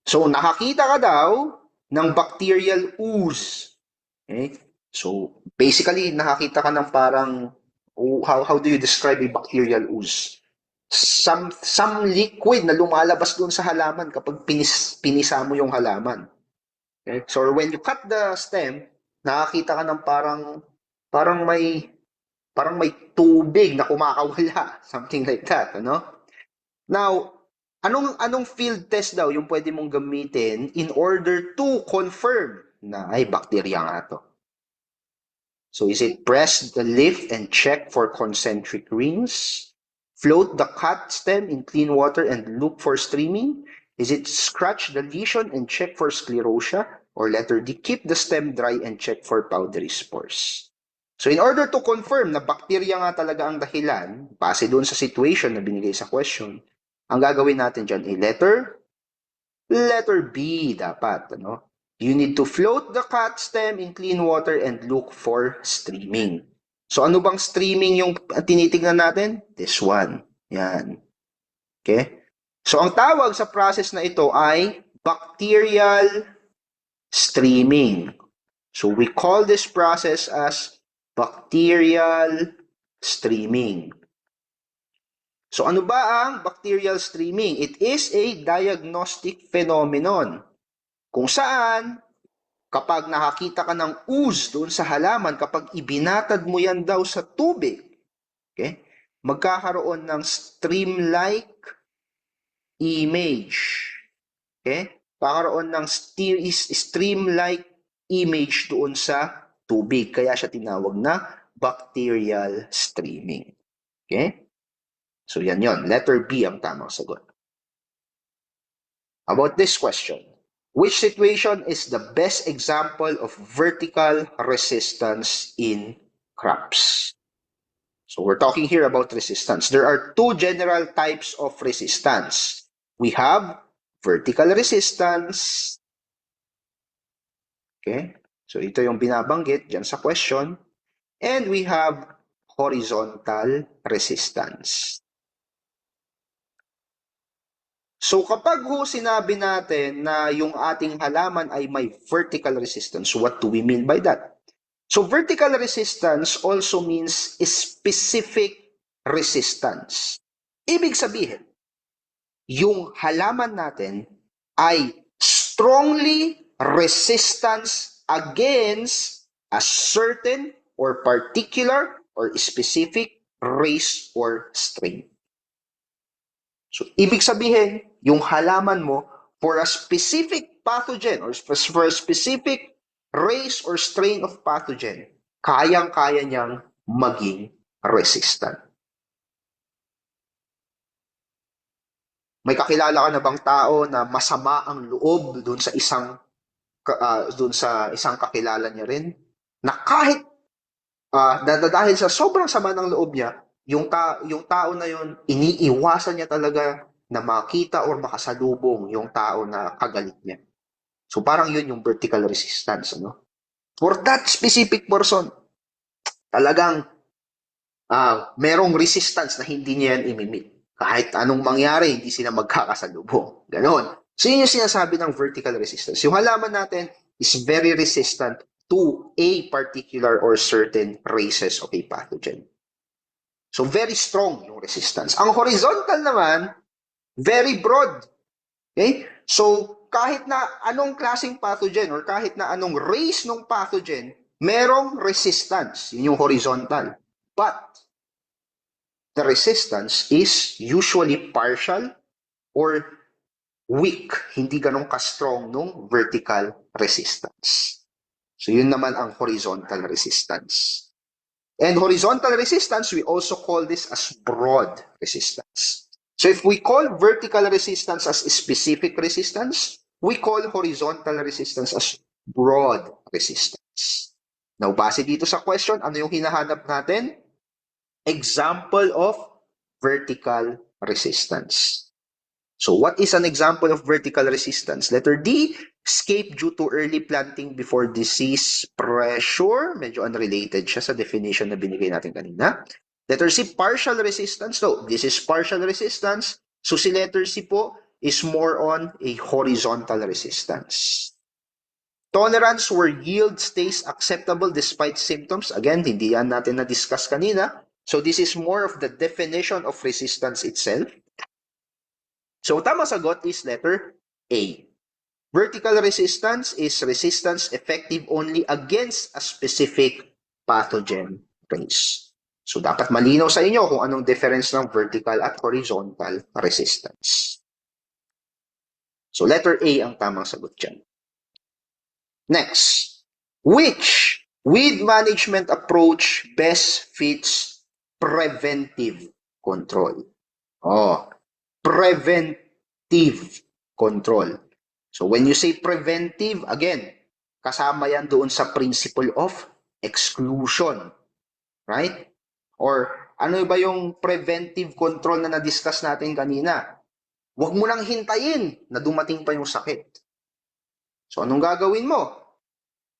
Speaker 1: So, nakakita ka daw ng bacterial ooze. Okay? So, basically, nakakita ka ng parang, how do you describe a bacterial ooze? Some liquid na lumalabas doon sa halaman kapag pinisa mo yung halaman. Okay? So, when you cut the stem, nakakita ka ng parang may tubig na kumakawala. Something like that, ano? Now, anong field test daw yung pwede mong gamitin in order to confirm na ay bacteria nga to? So is it press the leaf and check for concentric rings? Float the cut stem in clean water and look for streaming? Is it scratch the lesion and check for sclerosia? Or letter D, keep the stem dry and check for powdery spores? So in order to confirm na bacteria nga talaga ang dahilan, base doon sa situation na binigay sa question, ang gagawin natin dyan ay letter B dapat. Ano? You need to float the cut stem in clean water and look for streaming. So ano bang streaming yung tinitingnan natin? This one. Yan. Okay? So ang tawag sa process na ito ay bacterial streaming. So we call this process as bacterial streaming. So ano ba ang bacterial streaming? It is a diagnostic phenomenon kung saan kapag nakakita ka ng ooze doon sa halaman, kapag ibinatad mo yan daw sa tubig, okay, magkakaroon ng stream-like image. Okay? Kakaroon ng stream-like image doon sa tubig. Kaya siya tinawag na bacterial streaming. Okay? So yan yon. Letter B ang tamang sagot. About this question, which situation is the best example of vertical resistance in crops? So we're talking here about resistance. There are two general types of resistance. We have vertical resistance. Okay? So ito yung binabanggit dyan sa question. And we have horizontal resistance. So kapag sinabi natin na yung ating halaman ay may vertical resistance, what do we mean by that? So vertical resistance also means specific resistance. Ibig sabihin, yung halaman natin ay strongly resistance against a certain or particular or specific race or strain. So, ibig sabihin, yung halaman mo, for a specific pathogen or for a specific race or strain of pathogen, kayang-kaya niyang maging resistant. May kakilala ka na bang tao na masama ang loob dun sa isang kakilala niya rin? Na kahit dahil sa sobrang sama ng loob niya, yung tao na yun, iniiwasan niya talaga na makita or makasalubong yung tao na kagalit niya. So parang yun yung vertical resistance, ano? For that specific person, talagang merong resistance na hindi niya yan imimit. Kahit anong mangyari, hindi sila magkakasalubong. Ganon. So yun yung sinasabi ng vertical resistance. Yung halaman natin is very resistant to a particular or certain races of a pathogen. So very strong yung resistance. Ang horizontal naman, very broad. Okay? So kahit na anong klaseng pathogen or kahit na anong race ng pathogen, merong resistance. Yun yung horizontal. But the resistance is usually partial or weak, hindi ganun ka-strong nung vertical resistance. So yun naman ang horizontal resistance. And horizontal resistance, we also call this as broad resistance. So if we call vertical resistance as specific resistance, we call horizontal resistance as broad resistance. Now, base dito sa question, ano yung hinahanap natin? Example of vertical resistance. So what is an example of vertical resistance? Letter D, escape due to early planting before disease pressure. Medyo unrelated siya sa definition na binigay natin kanina. Letter C, partial resistance. So this is partial resistance. So si letter C po is more on a horizontal resistance. Tolerance where yield stays acceptable despite symptoms. Again, hindi yan natin na-discuss kanina. So this is more of the definition of resistance itself. So tama sagot is letter A. Vertical resistance is resistance effective only against a specific pathogen race. So dapat malinaw sa inyo kung anong difference ng vertical at horizontal resistance. So letter A ang tamang sagot dyan. Next, which weed management approach best fits preventive control? Oh, preventive control. So when you say preventive, again, kasama yan doon sa principle of exclusion. Right? Or ano ba yung preventive control na na-discuss natin kanina? Huwag mo lang hintayin na dumating pa yung sakit. So anong gagawin mo?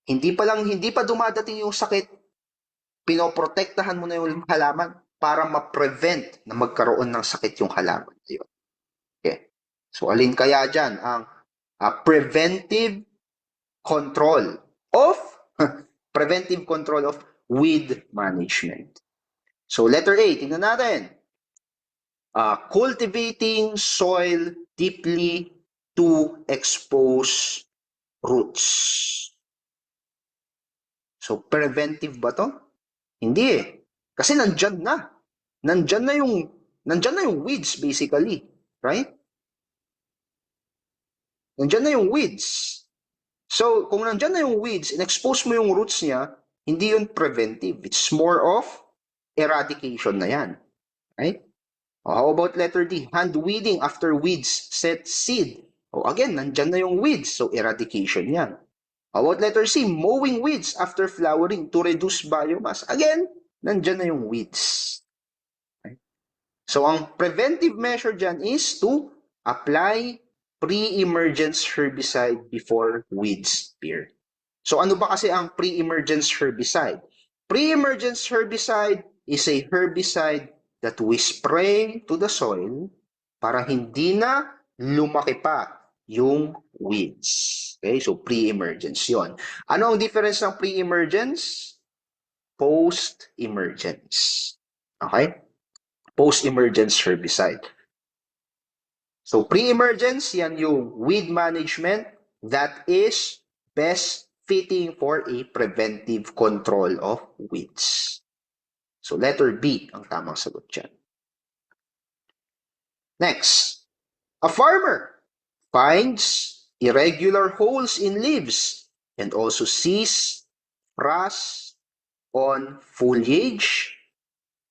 Speaker 1: Hindi pa dumadating yung sakit, pinoprotektahan mo na yung halaman para ma-prevent na magkaroon ng sakit yung halaman. Okay. So alin kaya dyan ang preventive control of weed management. So letter A, tingnan natin. Cultivating soil deeply to expose roots. So preventive ba to? Hindi eh. Kasi nandyan na. Nandyan na yung weeds basically, right? Nandyan na yung weeds. So, kung nandyan na yung weeds, in-expose mo yung roots niya, hindi yun preventive. It's more of eradication na yan. Right? How about letter D? Hand weeding after weeds set seed. Again, nandyan na yung weeds. So, eradication yan. How about letter C? Mowing weeds after flowering to reduce biomass. Again, nandyan na yung weeds. Right? So, ang preventive measure dyan is to apply pre-emergence herbicide before weeds appear. So ano ba kasi ang pre-emergence herbicide? Pre-emergence herbicide is a herbicide that we spray to the soil para hindi na lumaki pa yung weeds. Okay, so pre-emergence yon. Ano ang difference ng pre-emergence? Post-emergence. Okay? Post-emergence herbicide. So pre-emergence, yan yung weed management that is best fitting for a preventive control of weeds. So letter B ang tamang sagot dyan. Next, a farmer finds irregular holes in leaves and also sees rust on foliage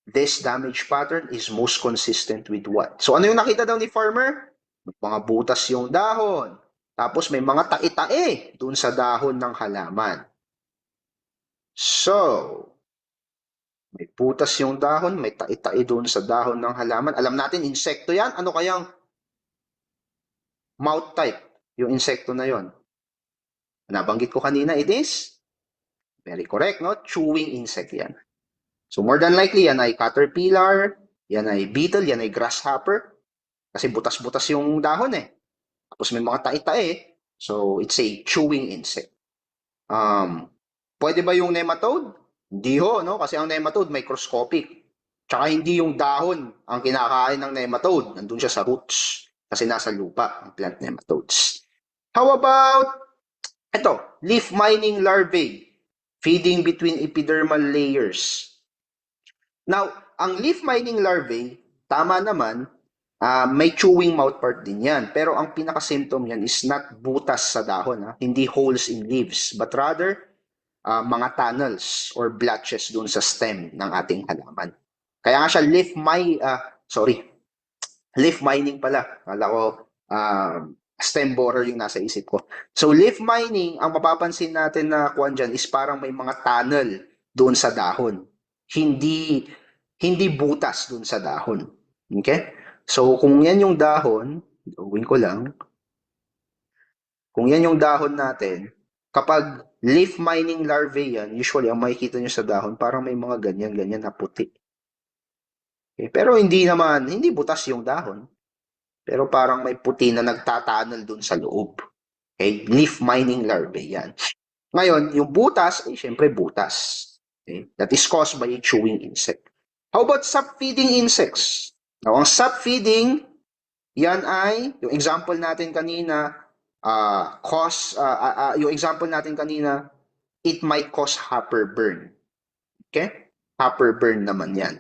Speaker 1: This damage pattern is most consistent with what? So ano yung nakita daw ni farmer? Mga butas yung dahon. Tapos may mga tae-tae dun sa dahon ng halaman. So, may butas yung dahon, may tae-tae dun sa dahon ng halaman. Alam natin, insekto yan. Ano kayang mouth type yung insekto na yon? Nabanggit ko kanina, it is very correct, no? Chewing insect yan. So more than likely, yan ay caterpillar, yan ay beetle, yan ay grasshopper. Kasi butas-butas yung dahon eh. Tapos may mga tae-tae. So it's a chewing insect. Pwede ba yung nematode? Hindi ho, no? Kasi ang nematode microscopic. Tsaka hindi yung dahon ang kinakain ng nematode. Nandun siya sa roots. Kasi nasa lupa ang plant nematodes. How about ito, leaf mining larvae feeding between epidermal layers. Now, ang leaf mining larvae, tama naman, may chewing mouth part din yan. Pero ang pinaka-symptom yan is not butas sa dahon, hindi holes in leaves, but rather mga tunnels or blotches doon sa stem ng ating halaman. Kaya nga siya leaf mining pala. Kala ko stem borer yung nasa isip ko. So leaf mining, ang mapapansin natin na kuwan dyan is parang may mga tunnel doon sa dahon. Hindi butas doon sa dahon. Okay? So kung yan yung dahon, gawin ko lang. Kung yan yung dahon natin, kapag leaf mining larvae yan, usually ang makikita nyo sa dahon, parang may mga ganyan-ganyan na puti. Okay? Pero hindi butas yung dahon. Pero parang may puti na nagtatanal dun sa loob. Okay? Leaf mining larvae yan. Ngayon, yung butas, syempre butas. Okay? That is caused by a chewing insect. How about sap-feeding insects? Now, ang sap-feeding, yan ay, yung example natin kanina, it might cause hopper burn. Okay? Hopper burn naman yan.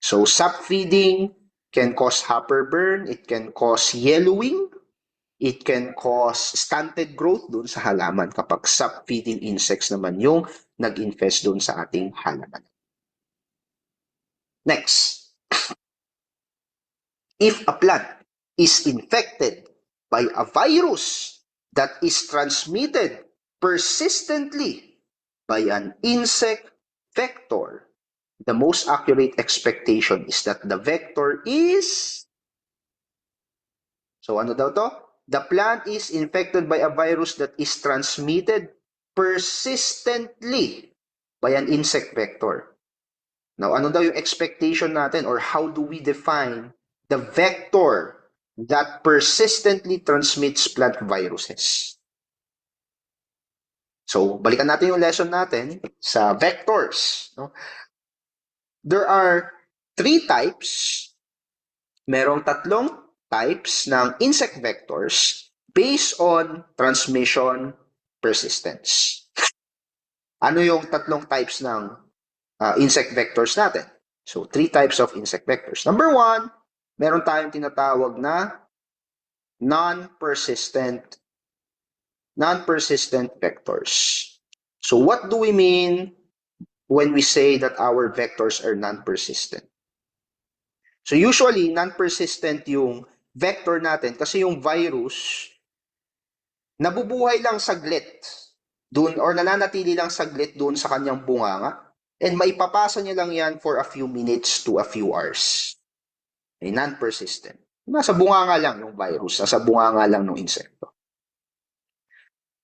Speaker 1: So, sap-feeding can cause hopper burn, it can cause yellowing, it can cause stunted growth dun sa halaman kapag sap-feeding insects naman yung nag-infest dun sa ating halaman. Next. If a plant is infected by a virus that is transmitted persistently by an insect vector, the most accurate expectation is that the vector is... So ano daw to? The plant is infected by a virus that is transmitted persistently by an insect vector. Now, ano daw yung expectation natin or how do we define the vector that persistently transmits plant viruses? So, balikan natin yung lesson natin sa vectors. No? There are 3 types. Merong 3 types ng insect vectors based on transmission persistence. Ano yung 3 types ng insect vectors natin? So, 3 types of insect vectors. Number 1, meron tayong tinatawag na non-persistent vectors. So, what do we mean when we say that our vectors are non-persistent? So, usually, non-persistent yung vector natin kasi yung virus nabubuhay lang saglit doon or nananatili lang saglit doon sa kanyang bunganga and maipapasa niya lang yan for a few minutes to a few hours. Okay, non-persistent. Nasa bunganga lang yung virus, nasa bunganga lang ng insekto.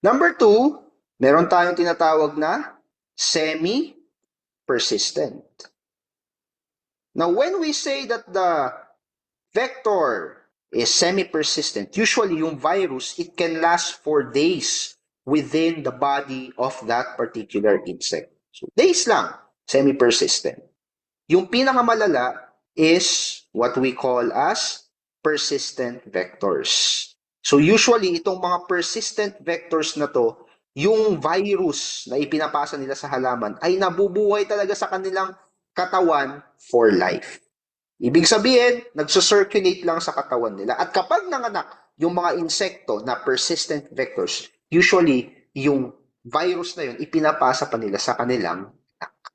Speaker 1: Number 2, meron tayong tinatawag na semi-persistent. Now, when we say that the vector is semi-persistent, usually yung virus, it can last for days within the body of that particular insect. So, days lang, semi-persistent. Yung pinakamalala is what we call as persistent vectors. So, usually, itong mga persistent vectors na to, yung virus na ipinapasa nila sa halaman ay nabubuhay talaga sa kanilang katawan for life. Ibig sabihin, nagso-circulate lang sa katawan nila. At kapag nanganak yung mga insekto na persistent vectors, usually, yung virus na yun, ipinapasa pa nila sa kanilang anak.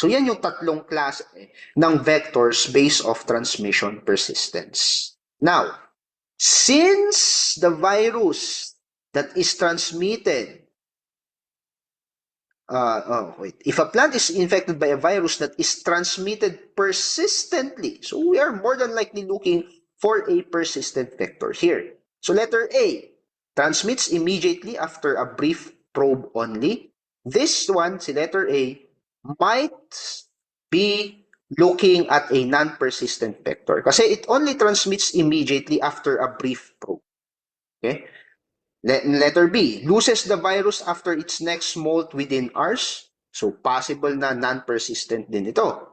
Speaker 1: So yan yung tatlong klase ng vectors based of transmission persistence. Now, since the virus that is transmitted, if a plant is infected by a virus that is transmitted persistently, so we are more than likely looking for a persistent vector here. So letter A, transmits immediately after a brief probe only. This one, si letter A, might be looking at a non-persistent vector kasi it only transmits immediately after a brief probe. Okay? Letter B, loses the virus after its next molt within hours. So, possible na non-persistent din ito.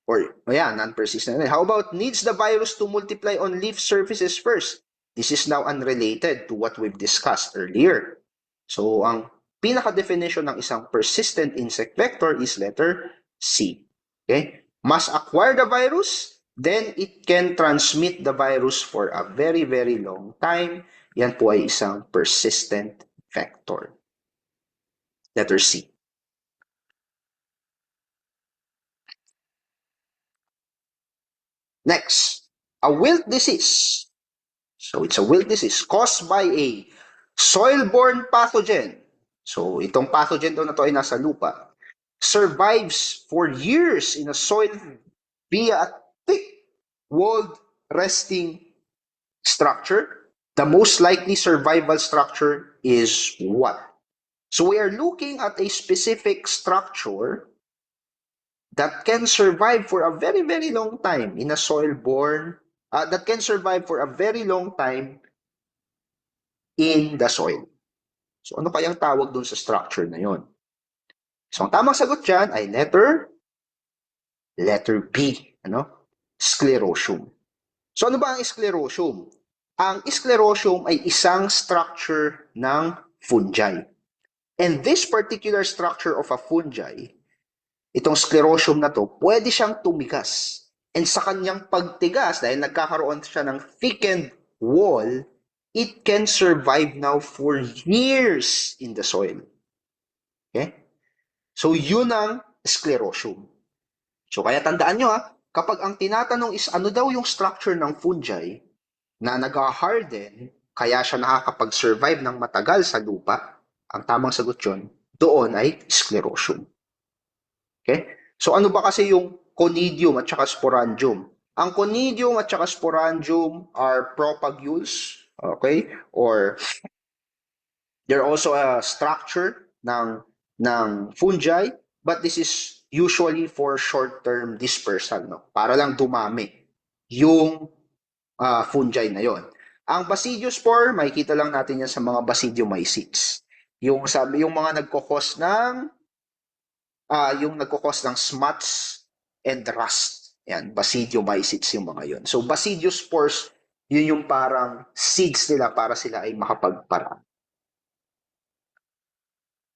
Speaker 1: Or, non-persistent. How about needs the virus to multiply on leaf surfaces first? This is now unrelated to what we've discussed earlier. So, ang pinaka-definition ng isang persistent insect vector is letter C. Okay? Must acquire the virus, then it can transmit the virus for a very, very long time. Yan po ay isang persistent vector. Letter C. Next, a wilt disease. So it's a wilt disease caused by a soil-borne pathogen. So itong pathogen daw na to ay nasa lupa. Survives for years in a soil via a thick walled resting structure. The most likely survival structure is what? So we are looking at a specific structure that can survive for a very, very long time in a soil-borne, that can survive for a very long time in the soil. So ano kayang tawag dun sa structure na yon? So ang tamang sagot dyan ay letter B, Sclerosium. So ano ba ang sclerosium? Ang sclerosium ay isang structure ng fungi. And this particular structure of a fungi, itong sclerosium na to, pwede siyang tumigas. And sa kanyang pagtigas, dahil nagkakaroon siya ng thickened wall, it can survive now for years in the soil. Okay? So yun ang sclerosium. So kaya tandaan nyo kapag ang tinatanong is ano daw yung structure ng fungi, na nag-harden, kaya siya nakakapag-survive ng matagal sa lupa, ang tamang sagot yun, doon ay sclerosium. Okay? So ano ba kasi yung conidium at saka sporangium? Ang conidium at saka sporangium are propagules, okay? Or they're also a structure ng fungi, but this is usually for short-term dispersal, para lang dumami yung fungi na yon. Ang Basidiospore, makikita lang natin yan sa mga Basidiomycetes. Yung mga nagkokos ng smuts and rust. Yan, Basidiomycetes yung mga yon. So Basidiospores, yun yung parang seeds nila para sila ay makapagparami.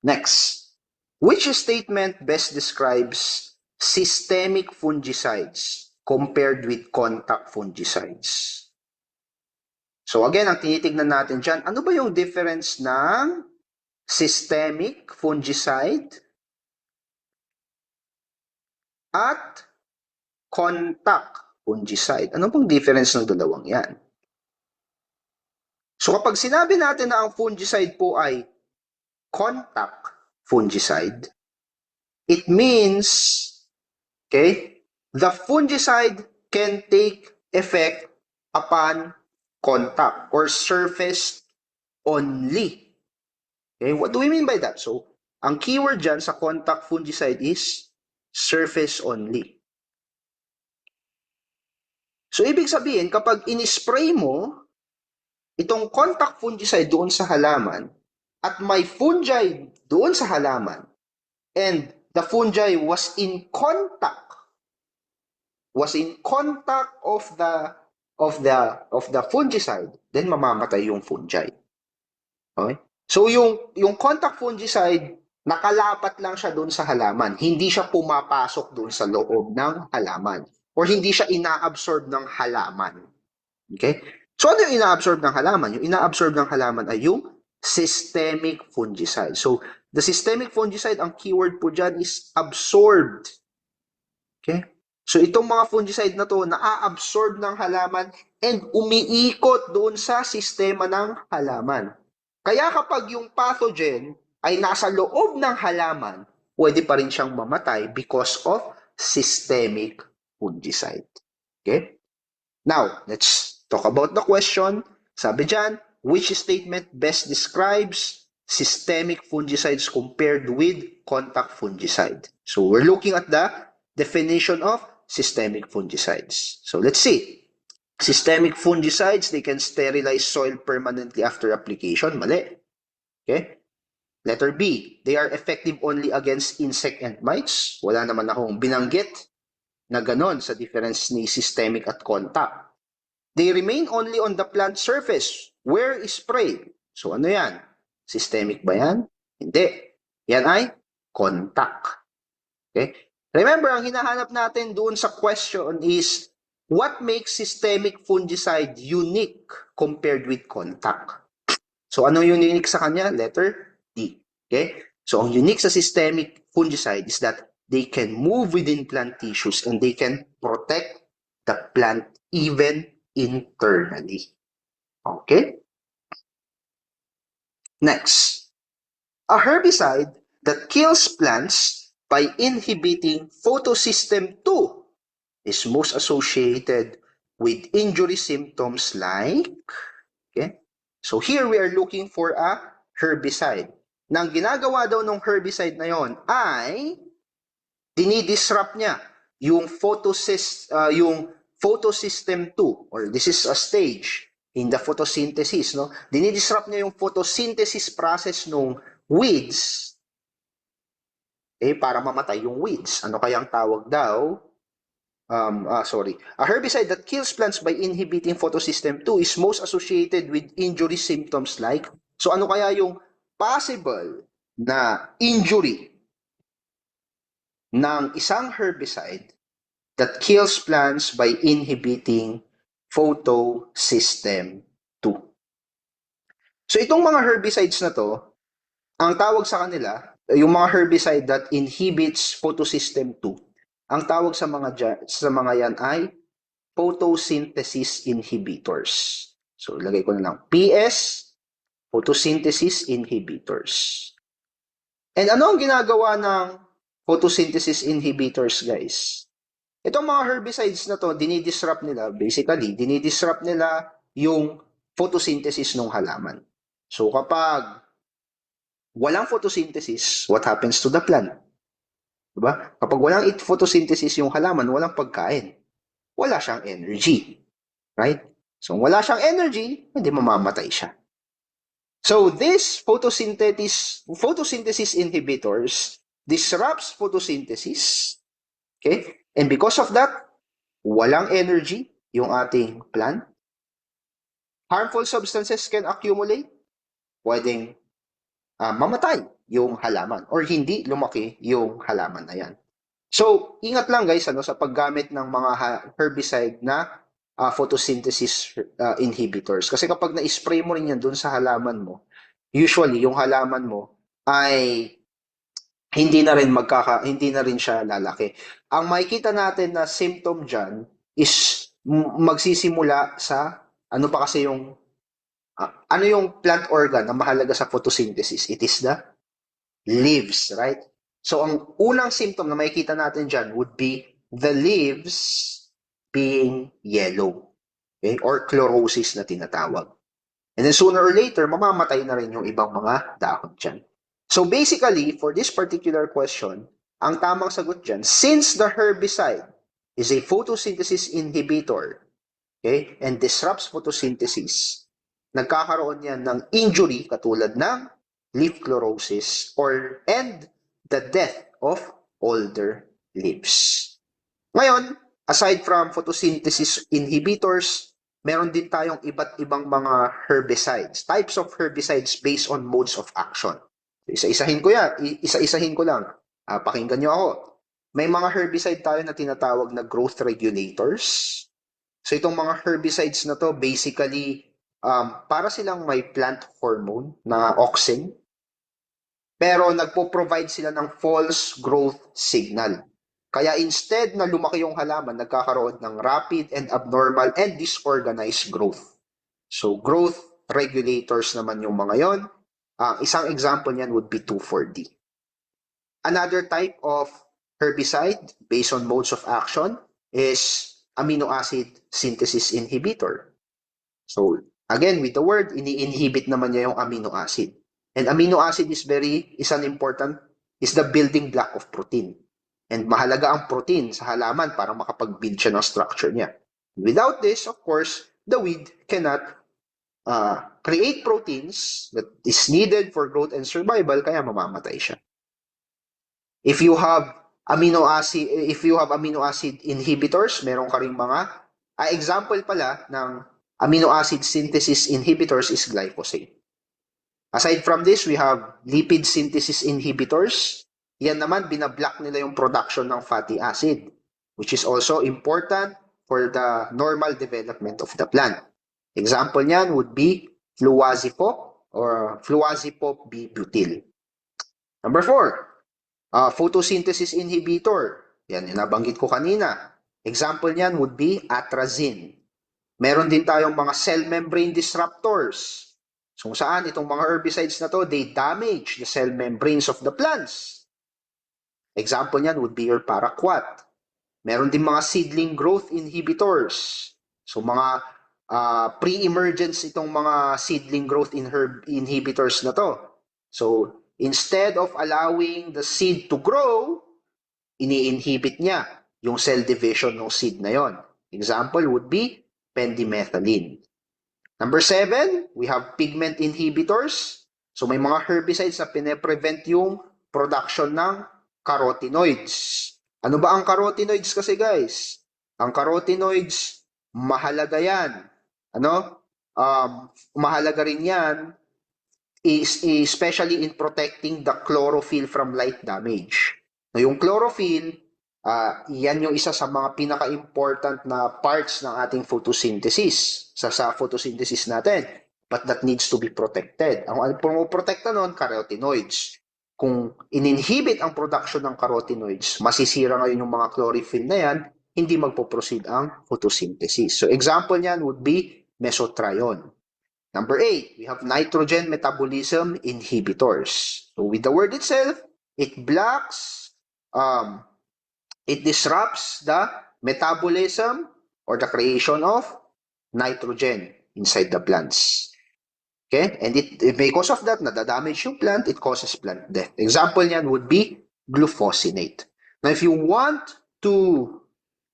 Speaker 1: Next, which statement best describes systemic fungicides compared with contact fungicides? So again, ang tinitignan natin dyan, ano ba yung difference ng systemic fungicide at contact fungicide? Ano pong difference ng dalawang yan? So kapag sinabi natin na ang fungicide po ay contact fungicide, it means, okay, the fungicide can take effect upon contact or surface only. Okay, what do we mean by that? So, ang keyword dyan sa contact fungicide is surface only. So, ibig sabihin, kapag in-spray mo itong contact fungicide doon sa halaman at may fungi doon sa halaman and the fungi was in contact of the fungicide, then mamamatay yung fungi. Okay? So yung contact fungicide, nakalapat lang siya doon sa halaman. Hindi siya pumapasok doon sa loob ng halaman or hindi siya inaabsorb ng halaman. Okay? So ano yung inaabsorb ng halaman? Yung inaabsorb ng halaman ay yung systemic fungicide. So The systemic fungicide, ang keyword po dyan is absorbed. Okay? So itong mga fungicide na to, naa-absorb ng halaman and umiikot doon sa sistema ng halaman. Kaya kapag yung pathogen ay nasa loob ng halaman, pwede pa rin siyang mamatay because of systemic fungicide. Okay? Now, let's talk about the question. Sabi dyan, which statement best describes systemic fungicides compared with contact fungicide? So we're looking at the definition of systemic fungicides. So let's see. Systemic fungicides, they can sterilize soil permanently after application. Mali. Okay? Letter B, they are effective only against insect and mites. Wala naman akong binanggit na ganon sa difference ni systemic at contact. They remain only on the plant surface where is sprayed. So ano yan? Systemic ba yan? Hindi. Yan ay contact. Okay? Remember, ang hinahanap natin doon sa question is what makes systemic fungicide unique compared with contact? So ano yung unique sa kanya? Letter D. Okay? So ang unique sa systemic fungicide is that they can move within plant tissues and they can protect the plant even internally. Okay? Next, a herbicide that kills plants by inhibiting photosystem 2 is most associated with injury symptoms like, okay? So here we are looking for a herbicide. Nang ginagawa daw ng herbicide na yon ay dinidisrupt niya yung photosystem 2, or this is a stage in the photosynthesis, no? Dinidisrupt niya yung photosynthesis process ng weeds para mamatay yung weeds. Ano kayang tawag daw? A herbicide that kills plants by inhibiting photosystem 2 is most associated with injury symptoms like, so ano kaya yung possible na injury ng isang herbicide that kills plants by inhibiting photosystem 2. So itong mga herbicides na to, ang tawag sa kanila, yung mga herbicide that inhibits photosystem 2, ang tawag sa mga yan ay photosynthesis inhibitors. So ilagay ko na lang PS, photosynthesis inhibitors. And ano ang ginagawa ng photosynthesis inhibitors, guys? Itong mga herbicides na to, dinidisrupt nila yung photosynthesis ng halaman. So kapag walang photosynthesis, what happens to the plant? Diba? Kapag walang photosynthesis yung halaman, walang pagkain. Wala siyang energy. Right? So wala siyang energy, hindi mamamatay siya. So this photosynthesis inhibitors disrupts photosynthesis. Okay? And because of that, walang energy yung ating plant. Harmful substances can accumulate. Pwedeng mamatay yung halaman or hindi lumaki yung halaman na yan. So, ingat lang guys sa paggamit ng mga herbicide na photosynthesis inhibitors. Kasi kapag na-spray mo rin yan dun sa halaman mo, usually yung halaman mo ay hindi na rin siya lalaki. Ang makikita natin na symptom dyan is magsisimula sa ano pa kasi yung ano yung plant organ na mahalaga sa photosynthesis? It is the leaves, right? So ang unang symptom na makikita natin dyan would be the leaves being yellow, okay? Or chlorosis na tinatawag. And then sooner or later, mamamatay na rin yung ibang mga dahon dyan. So basically, for this particular question, ang tamang sagot dyan, since the herbicide is a photosynthesis inhibitor, okay, and disrupts photosynthesis, nagkakaroon yan ng injury katulad ng leaf chlorosis and the death of older leaves. Ngayon, aside from photosynthesis inhibitors, meron din tayong iba't ibang mga herbicides, types of herbicides based on modes of action. Isa-isahin ko lang. Pakinggan nyo ako. May mga herbicide tayo na tinatawag na growth regulators. So itong mga herbicides na to, basically, para silang may plant hormone na auxin. pero nagpo-provide sila ng false growth signal. Kaya instead na lumaki yung halaman, nagkakaroon ng rapid and abnormal and disorganized growth. So growth regulators naman yung mga yon. Isang example niyan would be 2,4-D. Another type of herbicide based on modes of action is amino acid synthesis inhibitor. So again, with the word, ini-inhibit naman niya yung amino acid. And amino acid is the building block of protein. And mahalaga ang protein sa halaman para makapag-build siya ng structure niya. Without this, of course, the weed cannot create proteins that is needed for growth and survival, kaya mamamatay siya. If you have amino acid inhibitors, meron ka ring mga example pala ng amino acid synthesis inhibitors is glyphosate. Aside from this, we have lipid synthesis inhibitors. Yan naman, binablock nila yung production ng fatty acid, which is also important for the normal development of the plant. Example niyan would be fluazepop or fluazepop B-butyl. Number 4, photosynthesis inhibitor. Yan, yung nabanggit ko kanina. Example niyan would be atrazine. Meron din tayong mga cell membrane disruptors. So saan itong mga herbicides na to, they damage the cell membranes of the plants. Example niyan would be your paraquat. Meron din mga seedling growth inhibitors. So mga pre-emergence itong mga seedling growth inhibitors na to. So instead of allowing the seed to grow, ini-inhibit niya yung cell division ng seed na yon. Example would be pendimethalin. Number 7, we have pigment inhibitors. So may mga herbicides na pine-prevent yung production ng carotenoids. Ano ba ang carotenoids kasi, guys? Ang carotenoids, mahalaga yan. Mahalaga rin yan, especially in protecting the chlorophyll from light damage. Yung chlorophyll, yan yung isa sa mga pinaka-important na parts ng ating photosynthesis, sa photosynthesis natin. But that needs to be protected. Ang protekta nun, carotenoids. Kung in-inhibit ang production ng carotenoids, masisira ngayon yung mga chlorophyll na yan, hindi magpo-proceed ang photosynthesis. So example niyan would be mesotrione. Number 8, we have nitrogen metabolism inhibitors. So with the word itself, it blocks, it disrupts the metabolism or the creation of nitrogen inside the plants. Okay? And because of that, nadadamage yung plant, it causes plant death. Example niyan would be glufosinate. Now, if you want to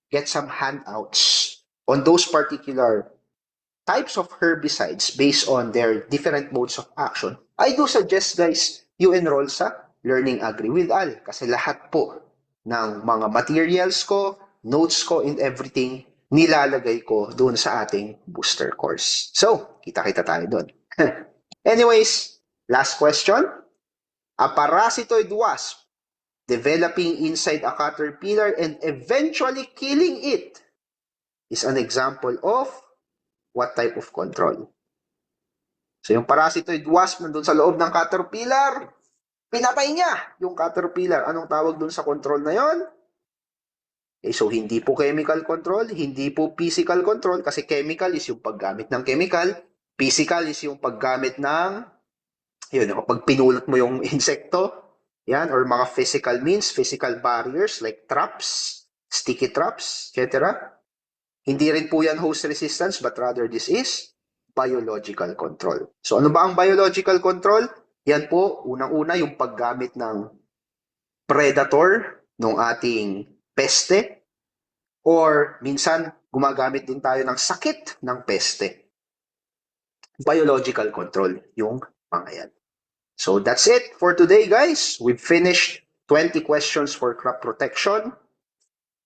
Speaker 1: get some handouts on those particular types of herbicides based on their different modes of action, I do suggest, guys, you enroll sa Learning Agri with Al. Kasi lahat po ng mga materials ko, notes ko, and everything, nilalagay ko doon sa ating booster course. So, kita-kita tayo doon. Anyways, last question. A parasitoid wasp developing inside a caterpillar and eventually killing it is an example of what type of control? So yung parasitoid wasp nandun sa loob ng caterpillar, pinatay niya yung caterpillar. Anong tawag dun sa control na yon? Okay, so hindi po chemical control, hindi po physical control, kasi chemical is yung paggamit ng chemical, physical is yung paggamit ng, pag pinulot mo yung insekto, yan, or mga physical means, physical barriers like traps, sticky traps, etc. Hindi rin po yan host resistance, but rather this is biological control. So ano ba ang biological control? Yan po, unang-una yung paggamit ng predator ng ating peste, or minsan gumagamit din tayo ng sakit ng peste. Biological control yung mga yan. So that's it for today, guys. We've finished 20 questions for crop protection.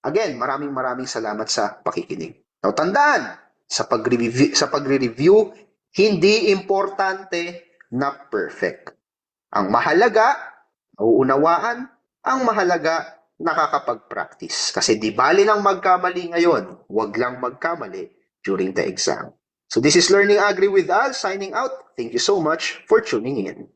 Speaker 1: Again, maraming salamat sa pakikinig. Now, tandaan, sa pagre-review, hindi importante na perfect. Ang mahalaga, nauunawaan, ang mahalaga, nakakapag-practice. Kasi di bali lang magkamali ngayon, wag lang magkamali during the exam. So this is Learning Agri with Al, signing out. Thank you so much for tuning in.